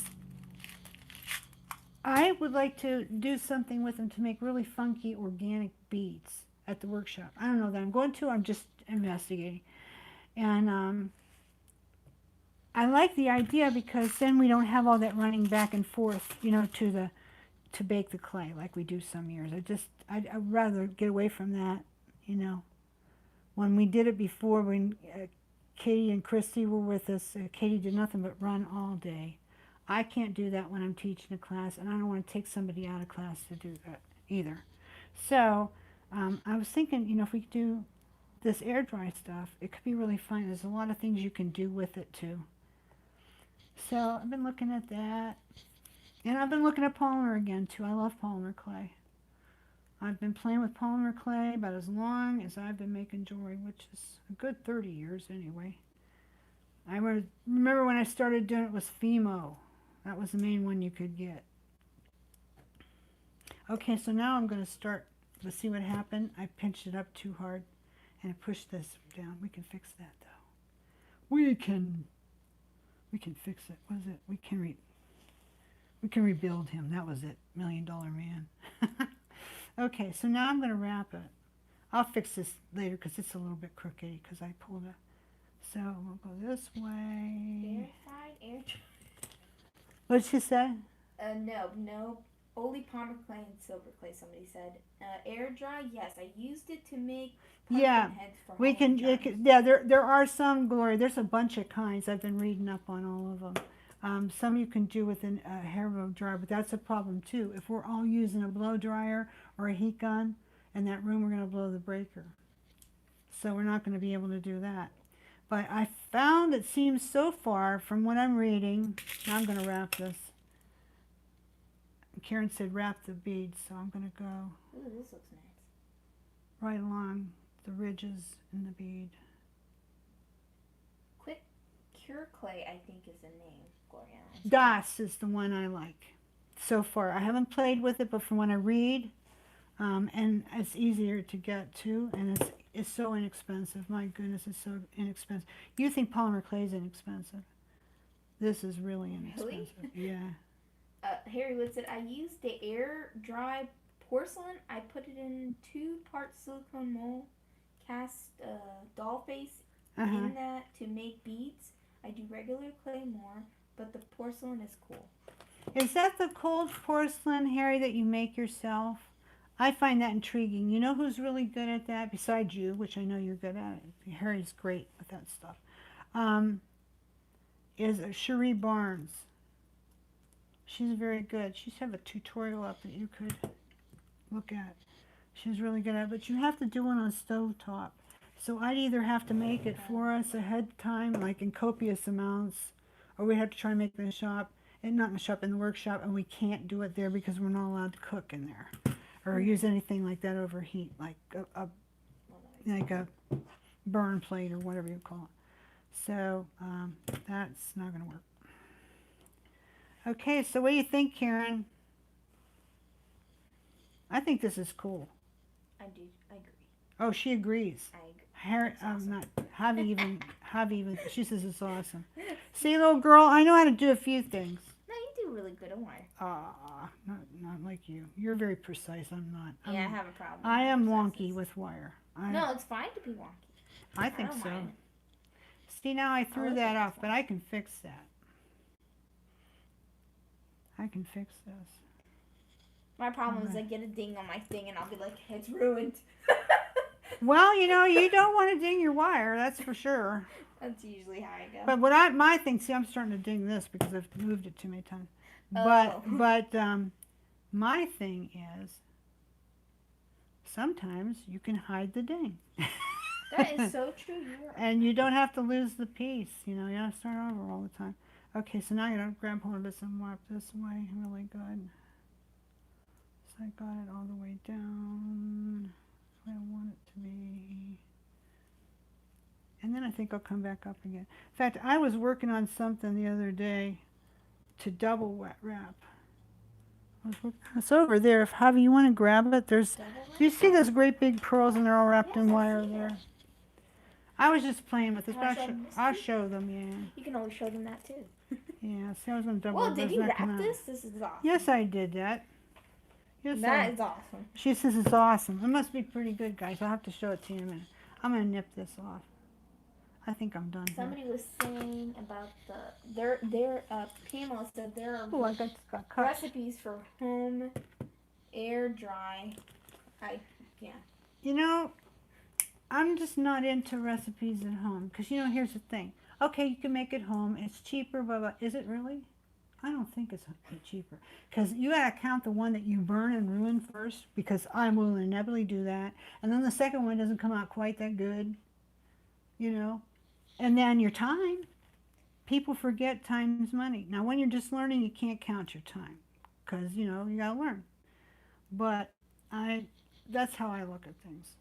I would like to do something with them to make really funky organic beads at the workshop. I don't know that I'm going to. I'm just investigating. And I like the idea because then we don't have all that running back and forth, to bake the clay like we do some years. I'd rather get away from that. When we did it before, when Katie and Christy were with us, Katie did nothing but run all day. I can't do that when I'm teaching a class, and I don't want to take somebody out of class to do that either. So I was thinking, if we could do this air dry stuff, it could be really fun. There's a lot of things you can do with it too. So I've been looking at that. And I've been looking at polymer again too. I love polymer clay. I've been playing with polymer clay about as long as I've been making jewelry, which is a good 30 years anyway. I remember when I started doing it was Fimo. That was the main one you could get. Okay, so now I'm going to start. Let's see what happened. I pinched it up too hard and I pushed this down. We can fix that though. We can fix it. What is it? We can rebuild him. That was it. $1 Million Man. Okay, so now I'm going to wrap it. I'll fix this later because it's a little bit crooked because I pulled it. So we'll go this way. Air fried, air dry. What'd she say? No. Only polymer clay and silver clay, somebody said. Air dry, yes. I used it to make pumpkin heads for we can. Halloween. Yeah, there are some, Gloria. There's a bunch of kinds. I've been reading up on all of them. Some you can do with a hair blow dryer, but that's a problem too. If we're all using a blow dryer or a heat gun in that room, we're going to blow the breaker. So we're not going to be able to do that. But I found it seems so far from what I'm reading. Now I'm going to wrap this. Karen said wrap the beads, so I'm going to go Ooh, this looks nice. right along the ridges in the bead. Quick Cure Clay, I think, is the name, Gloria. Das is the one I like so far. I haven't played with it, but from when I read, and it's easier to get too, and it's so inexpensive. My goodness, it's so inexpensive. You think polymer clay is inexpensive? This is really inexpensive. Really? Yeah. Harry Wood said, I used the air dry porcelain. I put it in 2-part silicone mold, cast doll face in that to make beads. I do regular clay more, but the porcelain is cool. Is that the cold porcelain, Harry, that you make yourself? I find that intriguing. You know who's really good at that, besides you, which I know you're good at it. Harry's great with that stuff. Is Cherie Barnes. She's very good. She's have a tutorial up that you could look at. She's really good at it, but you have to do one on stovetop. So I'd either have to make it for us ahead of time, like in copious amounts, or we'd have to try and make it in the shop, and not in the shop, in the workshop, and we can't do it there because we're not allowed to cook in there, or use anything like that over heat, like a burn plate or whatever you call it. So that's not going to work. Okay, so what do you think, Karen? I think this is cool. I agree. Oh, she agrees. I agree. Harry, not Javi even. She says it's awesome. See, little girl, I know how to do a few things. No, you do really good on wire. Not like you. You're very precise. I'm not. Yeah, I have a problem. I am wonky with wire. No, it's fine to be wonky. I think so. Mind. See, now I threw that off, but I can fix that. I can fix this. My problem is I get a ding on my thing and I'll be like, it's ruined. Well, you don't want to ding your wire, that's for sure. That's usually how I go. But my thing, see, I'm starting to ding this because I've moved it too many times. Oh. But my thing is, sometimes you can hide the ding. That is so true. And you don't have to lose the piece. You don't have to start over all the time. Okay, so now I'm going to grab hold of this and wipe this way really good. So I got it all the way down where I want it to be. And then I think I'll come back up again. In fact, I was working on something the other day to double wet wrap. It's over there. If Javi, you want to grab it, do you see those great big pearls and they're all wrapped in wire there? I was just playing with this, but I'll show them, yeah. You can always show them that too. Yeah, see, I was going to double Well, did you wrap this? This is awesome. Yes, I did that. Yes, That is awesome. she says it's awesome. It must be pretty good, guys. I'll have to show it to you in a minute. I'm gonna nip this off. I think I'm done here. Somebody was saying about their PMO said there are Oh, I got cut. recipes for home air dry. You know, I'm just not into recipes at home because, you know, here's the thing. Okay, you can make it home. It's cheaper, blah, blah. Is it really? I don't think it's cheaper because you got to count the one that you burn and ruin first, because I will inevitably do that. And then the second one doesn't come out quite that good, you know. And then your time. People forget time is money. Now, when you're just learning, you can't count your time because, you know, you got to learn. But that's how I look at things.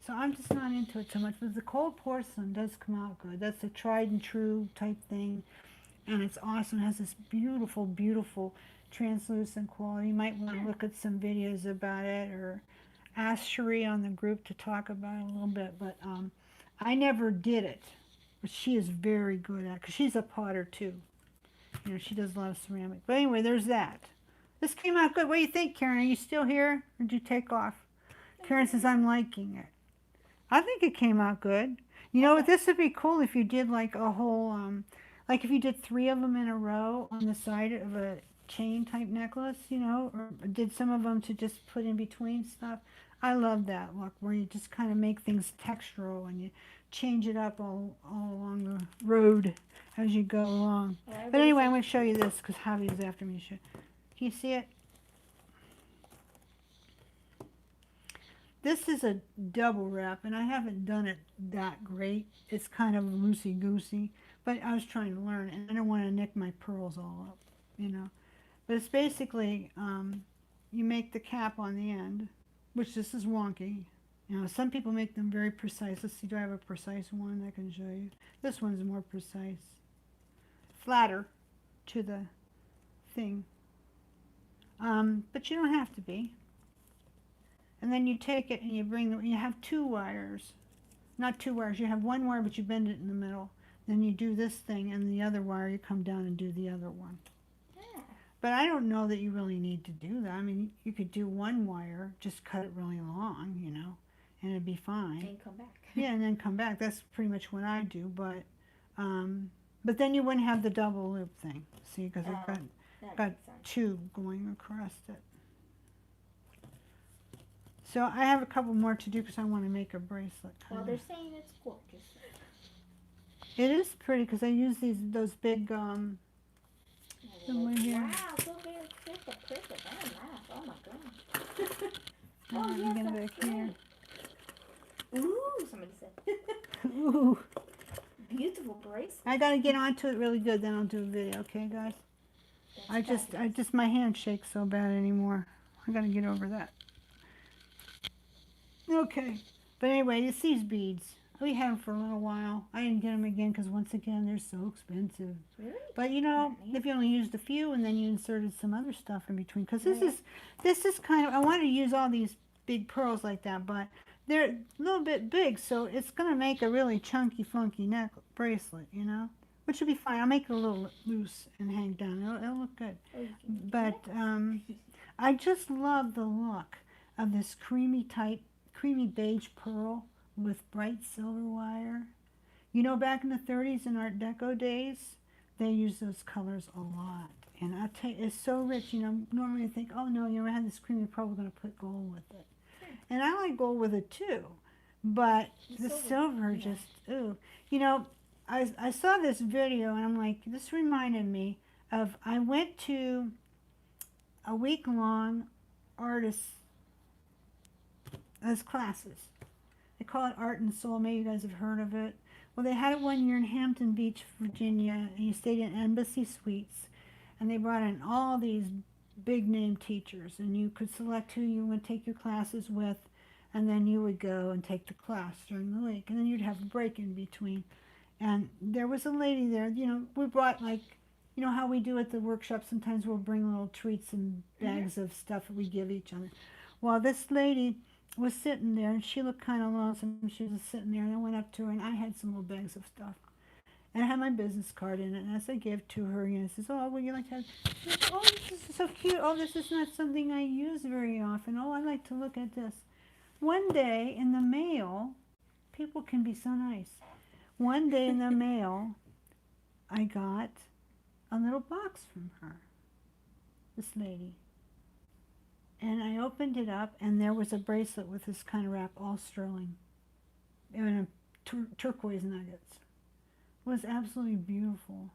So I'm just not into it so much. But the cold porcelain does come out good. That's a tried and true type thing. And it's awesome. It has this beautiful, beautiful translucent quality. You might want to look at some videos about it or ask Cherie on the group to talk about it a little bit. But I never did it. But she is very good at it because she's a potter too. You know, she does a lot of ceramic. But anyway, there's that. This came out good. What do you think, Karen? Are you still here or did you take off? Karen says, I'm liking it. I think it came out good. You know what? This would be cool if you did like a whole, like if you did 3 of them in a row on the side of a chain type necklace, you know, or did some of them to just put in between stuff. I love that look where you just kind of make things textural and you change it up all along the road as you go along. But anyway, I'm going to show you this because Javi is after me. Can you see it? This is a double wrap, and I haven't done it that great. It's kind of loosey-goosey, but I was trying to learn, and I don't want to nick my pearls all up, you know. But it's basically, you make the cap on the end, which this is wonky. You know, some people make them very precise. Let's see, do I have a precise one I can show you? This one's more precise. Flatter to the thing. But you don't have to be. And then you take it and you you have 2 wires. Not 2 wires, you have 1 wire but you bend it in the middle. Then you do this thing and the other wire you come down and do the other one. Yeah. But I don't know that you really need to do that. I mean, you could do 1 wire, just cut it really long, you know, and it'd be fine. And come back. Yeah, and then come back. That's pretty much what I do, but then you wouldn't have the double loop thing. See, because I've got 2 going across it. So I have a couple more to do because I want to make a bracelet. Well, they're saying it's gorgeous. It is pretty because I use those big Wow, so very pretty. Oh my god. Let me get it back here. Ooh, somebody said. Ooh. Beautiful bracelet. I gotta get onto it really good, then I'll do a video, okay, guys? I just my hand shakes so bad anymore. I gotta get over that. Okay, but anyway, it's these beads. We had them for a little while. I didn't get them again because once again they're so expensive. Really? But you know, if you only used a few and then you inserted some other stuff in between, because this is kind of, I want to use all these big pearls like that, but they're a little bit big, so it's gonna make a really chunky, funky bracelet, you know, which will be fine. I'll make it a little loose and hang down. It'll look good. But I just love the look of this creamy beige pearl with bright silver wire. You know, back in the 30s and Art Deco days, they used those colors a lot. And I tell you, it's so rich. You know, normally I think, oh no, you know, I had this cream, you're probably going to put gold with it. And I like gold with it too. But the silver just, ooh. You know, I saw this video and I'm like, this reminded me of, I went to a week-long artist as classes. They call it Art and Soul. Maybe you guys have heard of it. Well, they had it one year in Hampton Beach, Virginia, and you stayed in Embassy Suites. And they brought in all these big-name teachers, and you could select who you would take your classes with, and then you would go and take the class during the week. And then you'd have a break in between. And there was a lady there, you know, we brought, like, you know how we do at the workshop, sometimes we'll bring little treats and bags of stuff that we give each other. Well, this lady was sitting there, and she looked kind of lonesome. She was sitting there, and I went up to her, and I had some little bags of stuff. And I have my business card in it, and as I give to her, you know, says, "Oh, would you like to have?" Like, "Oh, this is so cute. Oh, this is not something I use very often. Oh, I like to look at this." One day in the mail, people can be so nice. One day in the mail, I got a little box from her, this lady. And I opened it up, and there was a bracelet with this kind of wrap, all sterling, and turquoise nuggets. It was absolutely beautiful.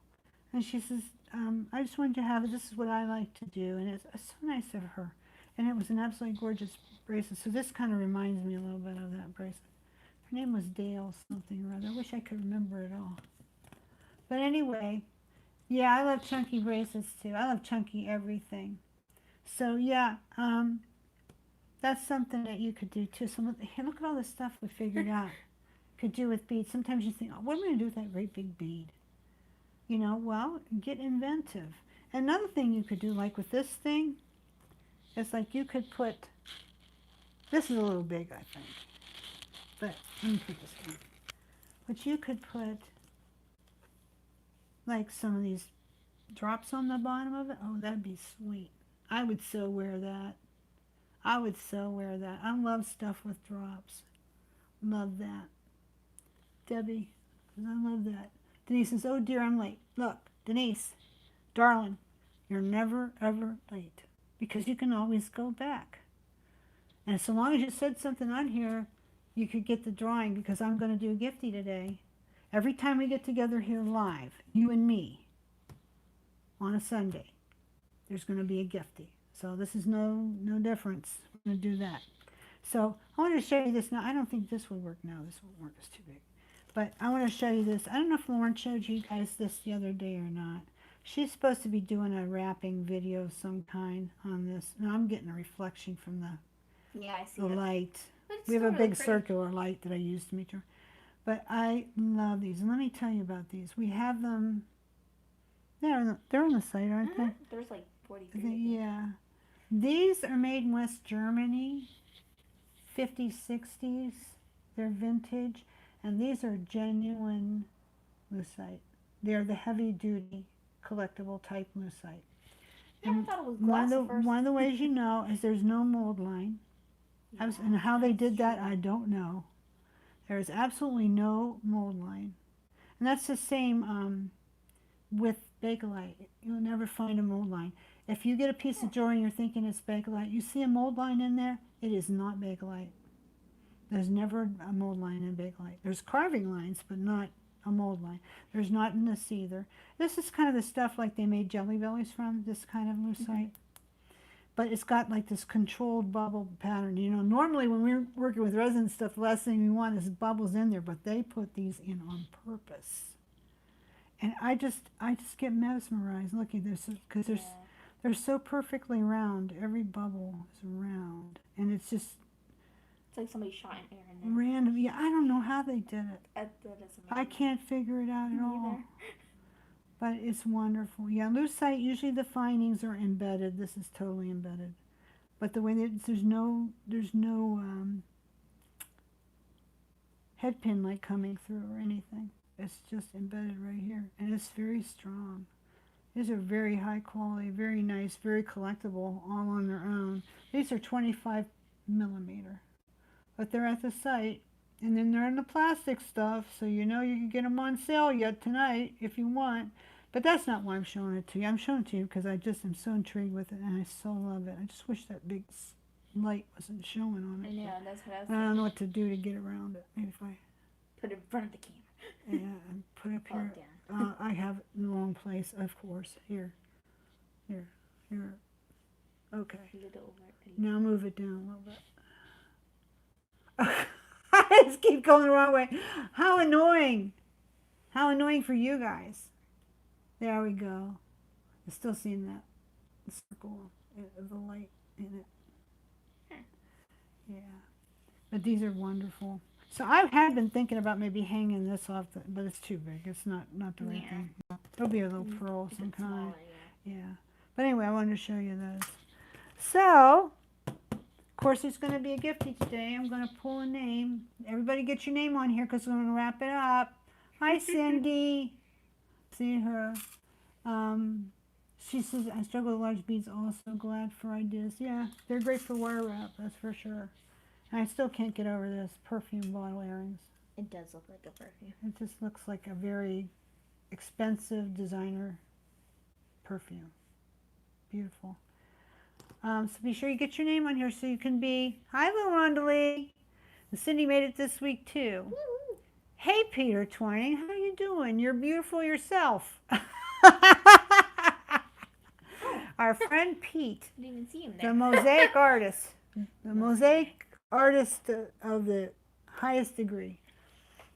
And she says, I just wanted to have it. This is what I like to do. And it's so nice of her. And it was an absolutely gorgeous bracelet. So this kind of reminds me a little bit of that bracelet. Her name was Dale something or other. I wish I could remember it all. But anyway, yeah, I love chunky bracelets too. I love chunky everything. So yeah, that's something that you could do too. So hey, look at all the stuff we figured out. Could do with beads. Sometimes you think, oh, what am I going to do with that great big bead? You know, well, get inventive. Another thing you could do, like with this thing, is like you could put, this is a little big, I think, but let me put this down. But you could put like some of these drops on the bottom of it. Oh, that'd be sweet. I would so wear that. I would so wear that. I love stuff with drops. Love that. Debbie, I love that. Denise says, oh dear, I'm late. Look, Denise, darling, you're never, ever late because you can always go back. And so long as you said something on here, you could get the drawing because I'm going to do a gifty today. Every time we get together here live, you and me, on a Sunday, there's going to be a gifty. So this is no difference. We're going to do that. So I want to show you this now. I don't think this would work now. This won't work. It's too big. But I want to show you this. I don't know if Lauren showed you guys this the other day or not. She's supposed to be doing a wrapping video of some kind on this. Now I'm getting a reflection from the I see light. We have a big circular light that I use to meet her. But I love these. And let me tell you about these. We have them. They're on the site, aren't they? There's like 40. Yeah. These are made in West Germany. 50s, 60s. They're vintage. And these are genuine lucite. They're the heavy-duty collectible type lucite. I thought it was glass at first. One of the ways you know is there's no mold line. And how they did that, I don't know. There is absolutely no mold line. And that's the same with Bakelite. You'll never find a mold line. If you get a piece of jewelry and you're thinking it's Bakelite, you see a mold line in there, it is not Bakelite. There's never a mold line in Bakelite. There's carving lines, but not a mold line. There's not in this either. This is kind of the stuff like they made Jelly Bellies from, this kind of lucite. But it's got like this controlled bubble pattern. You know, normally when we're working with resin stuff, the last thing we want is bubbles in there, but they put these in on purpose. And I just get mesmerized looking at this because they're so perfectly round. Every bubble is round, and it's just. It's like somebody shot an air in there. Random. Yeah, I don't know how they did it. That doesn't I can't figure it out at all. But it's wonderful. Yeah, lucite, usually the findings are embedded. This is totally embedded. But the way that there's no head pin like coming through or anything. It's just embedded right here. And it's very strong. These are very high quality, very nice, very collectible, all on their own. These are 25 millimeter. But they're at the site, and then they're in the plastic stuff, so you know you can get them on sale yet tonight if you want. But that's not why I'm showing it to you. I'm showing it to you because I just am so intrigued with it, and I so love it. I just wish that big light wasn't showing on it. I know, that's what I was I don't know what to do to get around it. Maybe if I put it in front of the camera. Yeah, and put it up here. Down. I have it in the wrong place, of course. Here. Okay. Now move it down a little bit. I just keep going the wrong way. How annoying. How annoying for you guys. There we go. I'm still seeing that circle of the light in it. Yeah. But these are wonderful. So I had been thinking about maybe hanging this off, but it's too big. It's not the right thing. There'll be a little pearl of some kind. Yeah. But anyway, I wanted to show you those. So, of course, it's going to be a gifty today. I'm going to pull a name. Everybody get your name on here because we're going to wrap it up. Hi, Cindy. See her. She says, I struggle with large beads also. Glad for ideas. Yeah, they're great for wire wrap, that's for sure. And I still can't get over this perfume bottle earrings. It does look like a perfume. It just looks like a very expensive designer perfume. Beautiful. So be sure you get your name on here so you can be, hi little Rondalee. And Cindy made it this week too. Woo-hoo. Hey Peter Twining, how you doing? You're beautiful yourself. Our friend Pete, I didn't even see him the there. mosaic artist, the mosaic artist of the highest degree,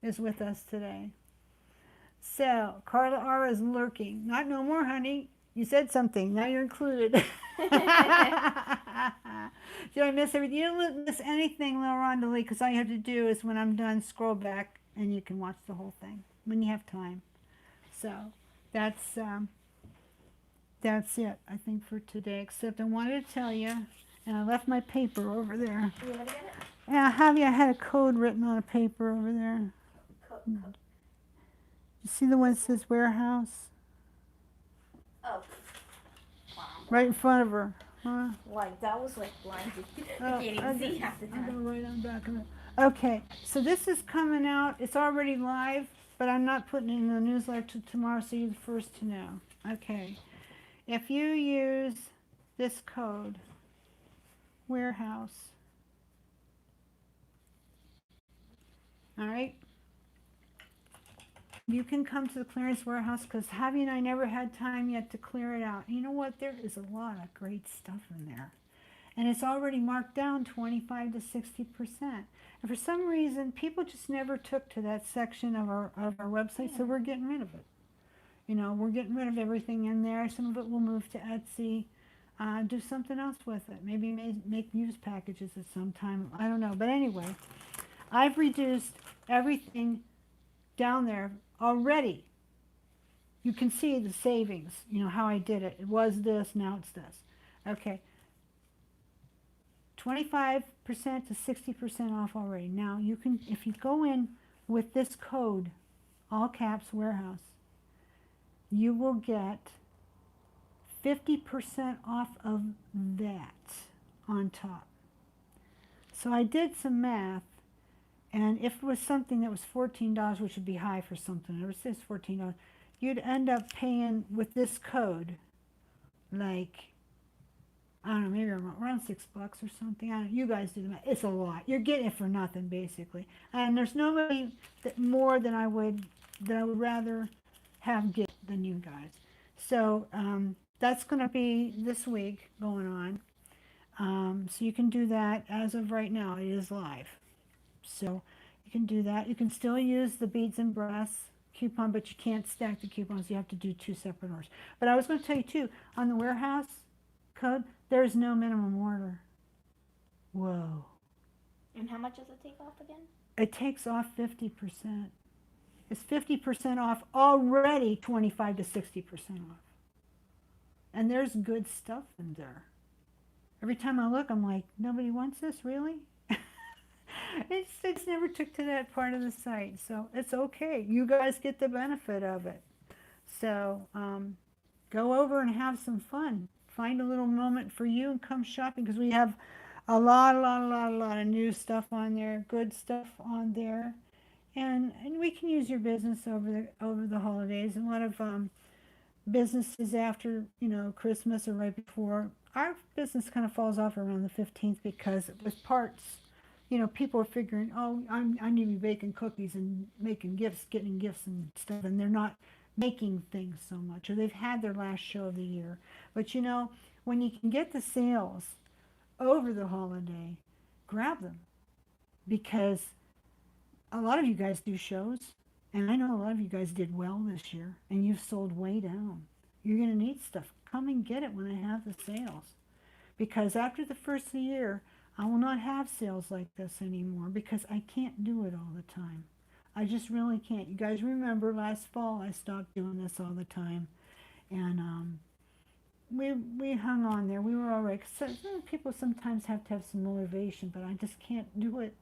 is with us today. So Carla R is lurking. Not no more, honey. You said something. Now you're included. Did I miss everything? You don't miss anything, little Rondalee, because all you have to do is when I'm done, scroll back, and you can watch the whole thing when you have time. So that's it, I think, for today. Except I wanted to tell you, and I left my paper over there. You want to get it? Yeah, I had a code written on a paper over there. Code. You see the one that says warehouse? Oh. Wow. Right in front of her. Huh? Like, that was like blinded. Oh, You can't even see half the I'm time. going right on back of it. Okay, so this is coming out. It's already live, but I'm not putting it in the newsletter till tomorrow, so you're the first to know. Okay. If you use this code, warehouse, all right, you can come to the clearance warehouse because Javi and I never had time yet to clear it out. You know what? There is a lot of great stuff in there. And it's already marked down 25 to 60%. And for some reason, people just never took to that section of our website, so we're getting rid of it. You know, we're getting rid of everything in there. Some of it will move to Etsy. Do something else with it. Maybe make used packages at some time. I don't know. But anyway, I've reduced everything down there already. You can see the savings, you know, how I did it. It was this, now it's this. Okay. 25% to 60% off already. Now you can, if you go in with this code, all caps warehouse, you will get 50% off of that on top. So I did some math, and if it was something that was $14, which would be high for something, it says $14, you'd end up paying with this code like, I don't know, maybe around $6 or something. I don't know, you guys do the math. It's a lot. You're getting it for nothing, basically. And there's nobody more than I would rather have get than you guys. So that's going to be this week going on. So you can do that as of right now. It is live. So you can do that. You can still use the beads and brass coupon, but you can't stack the coupons. You have to do 2 separate orders. But I was going to tell you too, on the warehouse code, there's no minimum order. Whoa. And how much does it take off again? It takes off 50%. It's 50% off already, 25 to 60% off. And there's good stuff in there. Every time I look, I'm like, nobody wants this, really? It's never took to that part of the site, so it's okay. You guys get the benefit of it. So go over and have some fun. Find a little moment for you and come shopping, because we have a lot of new stuff on there, good stuff on there, and we can use your business over the holidays. And a lot of businesses after, you know, Christmas or right before. Our business kind of falls off around the 15th because with parts, you know, people are figuring, oh, I need to be baking cookies and making gifts, getting gifts and stuff, and they're not making things so much, or they've had their last show of the year. But you know, when you can get the sales over the holiday, grab them, because a lot of you guys do shows, and I know a lot of you guys did well this year, and you've sold way down. You're going to need stuff. Come and get it when I have the sales, because after the first of the year, I will not have sales like this anymore, because I can't do it all the time. I just really can't. You guys remember last fall I stopped doing this all the time, and we hung on there. We were all right. So, people sometimes have to have some motivation, but I just can't do it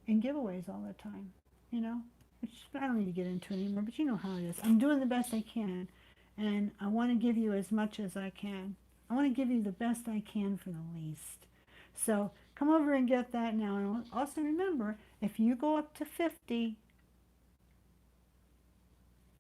in giveaways all the time, you know. which I don't need to get into anymore, but you know how it is. I'm doing the best I can, and I want to give you as much as I can. I want to give you the best I can for the least. So come over and get that now. And also remember, if you go up to 50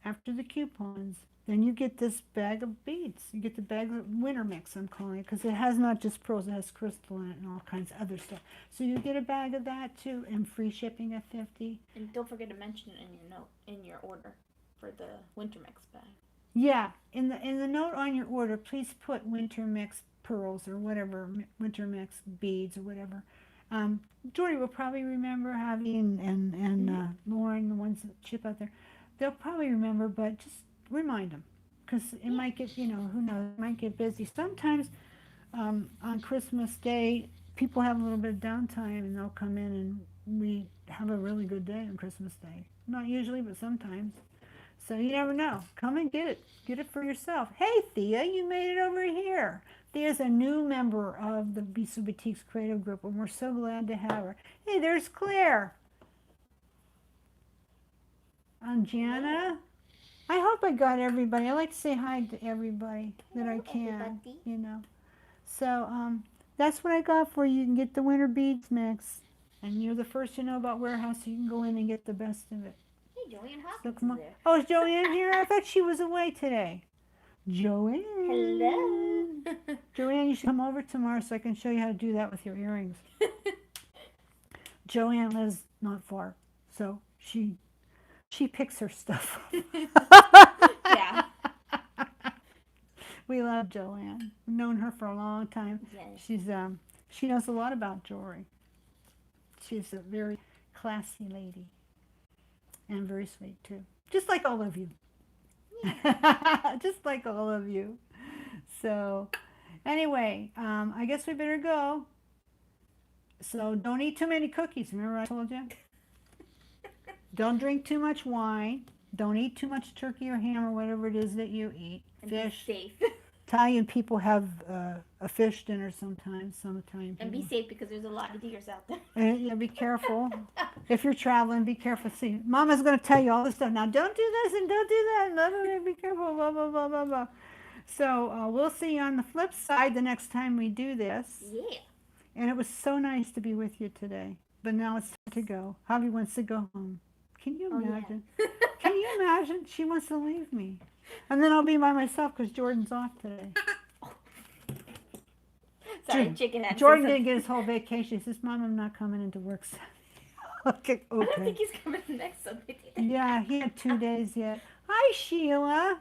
after the coupons, then you get this bag of beads. You get the bag of winter mix, I'm calling it, because it has not just pearls, it has crystal in it and all kinds of other stuff. So you get a bag of that too, and free shipping at 50. And don't forget to mention it in your note, in your order for the winter mix bag. Yeah, in the note on your order, please put winter mix pearls or whatever, winter mix beads or whatever. Jordy will probably remember, Javi and Lauren, the ones that ship out there. They'll probably remember, but just remind them, because it might get, who knows, it might get busy. Sometimes on Christmas Day, people have a little bit of downtime and they'll come in and we have a really good day on Christmas Day. Not usually, but sometimes. So you never know. Come and get it. Get it for yourself. Hey, Thea, you made it over here. There's a new member of the Bisou Boutiques Creative Group, and we're so glad to have her. Hey, there's Claire. Gianna. I hope I got everybody. I like to say hi to everybody that I can, So that's what I got for you. You can get the winter beads mix. And you're the first to know about Warehouse, so you can go in and get the best of it. Hey, Joanne Hopkins So come on. is there. Oh, is Joanne here? I thought she was away today. Joanne. Hello. Joanne, you should come over tomorrow so I can show you how to do that with your earrings. Joanne lives not far, so she picks her stuff. Yeah. We love Joanne. We've known her for a long time. Yes. She knows a lot about jewelry. She's a very classy lady and very sweet too. Just like all of you. Just like all of you. So anyway, I guess we better go. So don't eat too many cookies. Remember I told you? Don't drink too much wine. Don't eat too much turkey or ham or whatever it is that you eat. And Fish. be safe. Italian people have a fish dinner sometimes. Some Italian people. And be safe because there's a lot of deers out there. Yeah, be careful. If you're traveling, be careful. See, Mama's going to tell you all this stuff. Now, don't do this and don't do that. Blah, blah, blah, be careful, blah, blah, blah, blah, blah. So we'll see you on the flip side the next time we do this. Yeah. And it was so nice to be with you today. But now it's time to go. Javi wants to go home. Can you imagine? Yeah. Can you imagine? She wants to leave me. And then I'll be by myself because Jordan's off today. Sorry, chicken. Jordan didn't get his whole vacation. He says, Mom, I'm not coming into work Sunday. Okay. I don't think he's coming next Sunday. Yeah, he had 2 days yet. Hi, Sheila.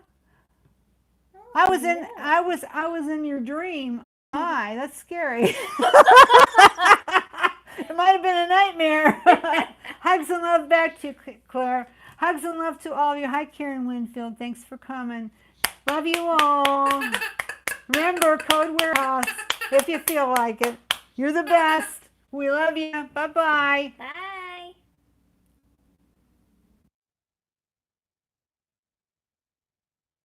Oh, I was in your dream. Hi, that's scary. It might have been a nightmare. Hugs and love back to you, Claire. Hugs and love to all of you. Hi, Karen Winfield. Thanks for coming. Love you all. Remember, code Warehouse if you feel like it. You're the best. We love you. Bye-bye. Bye.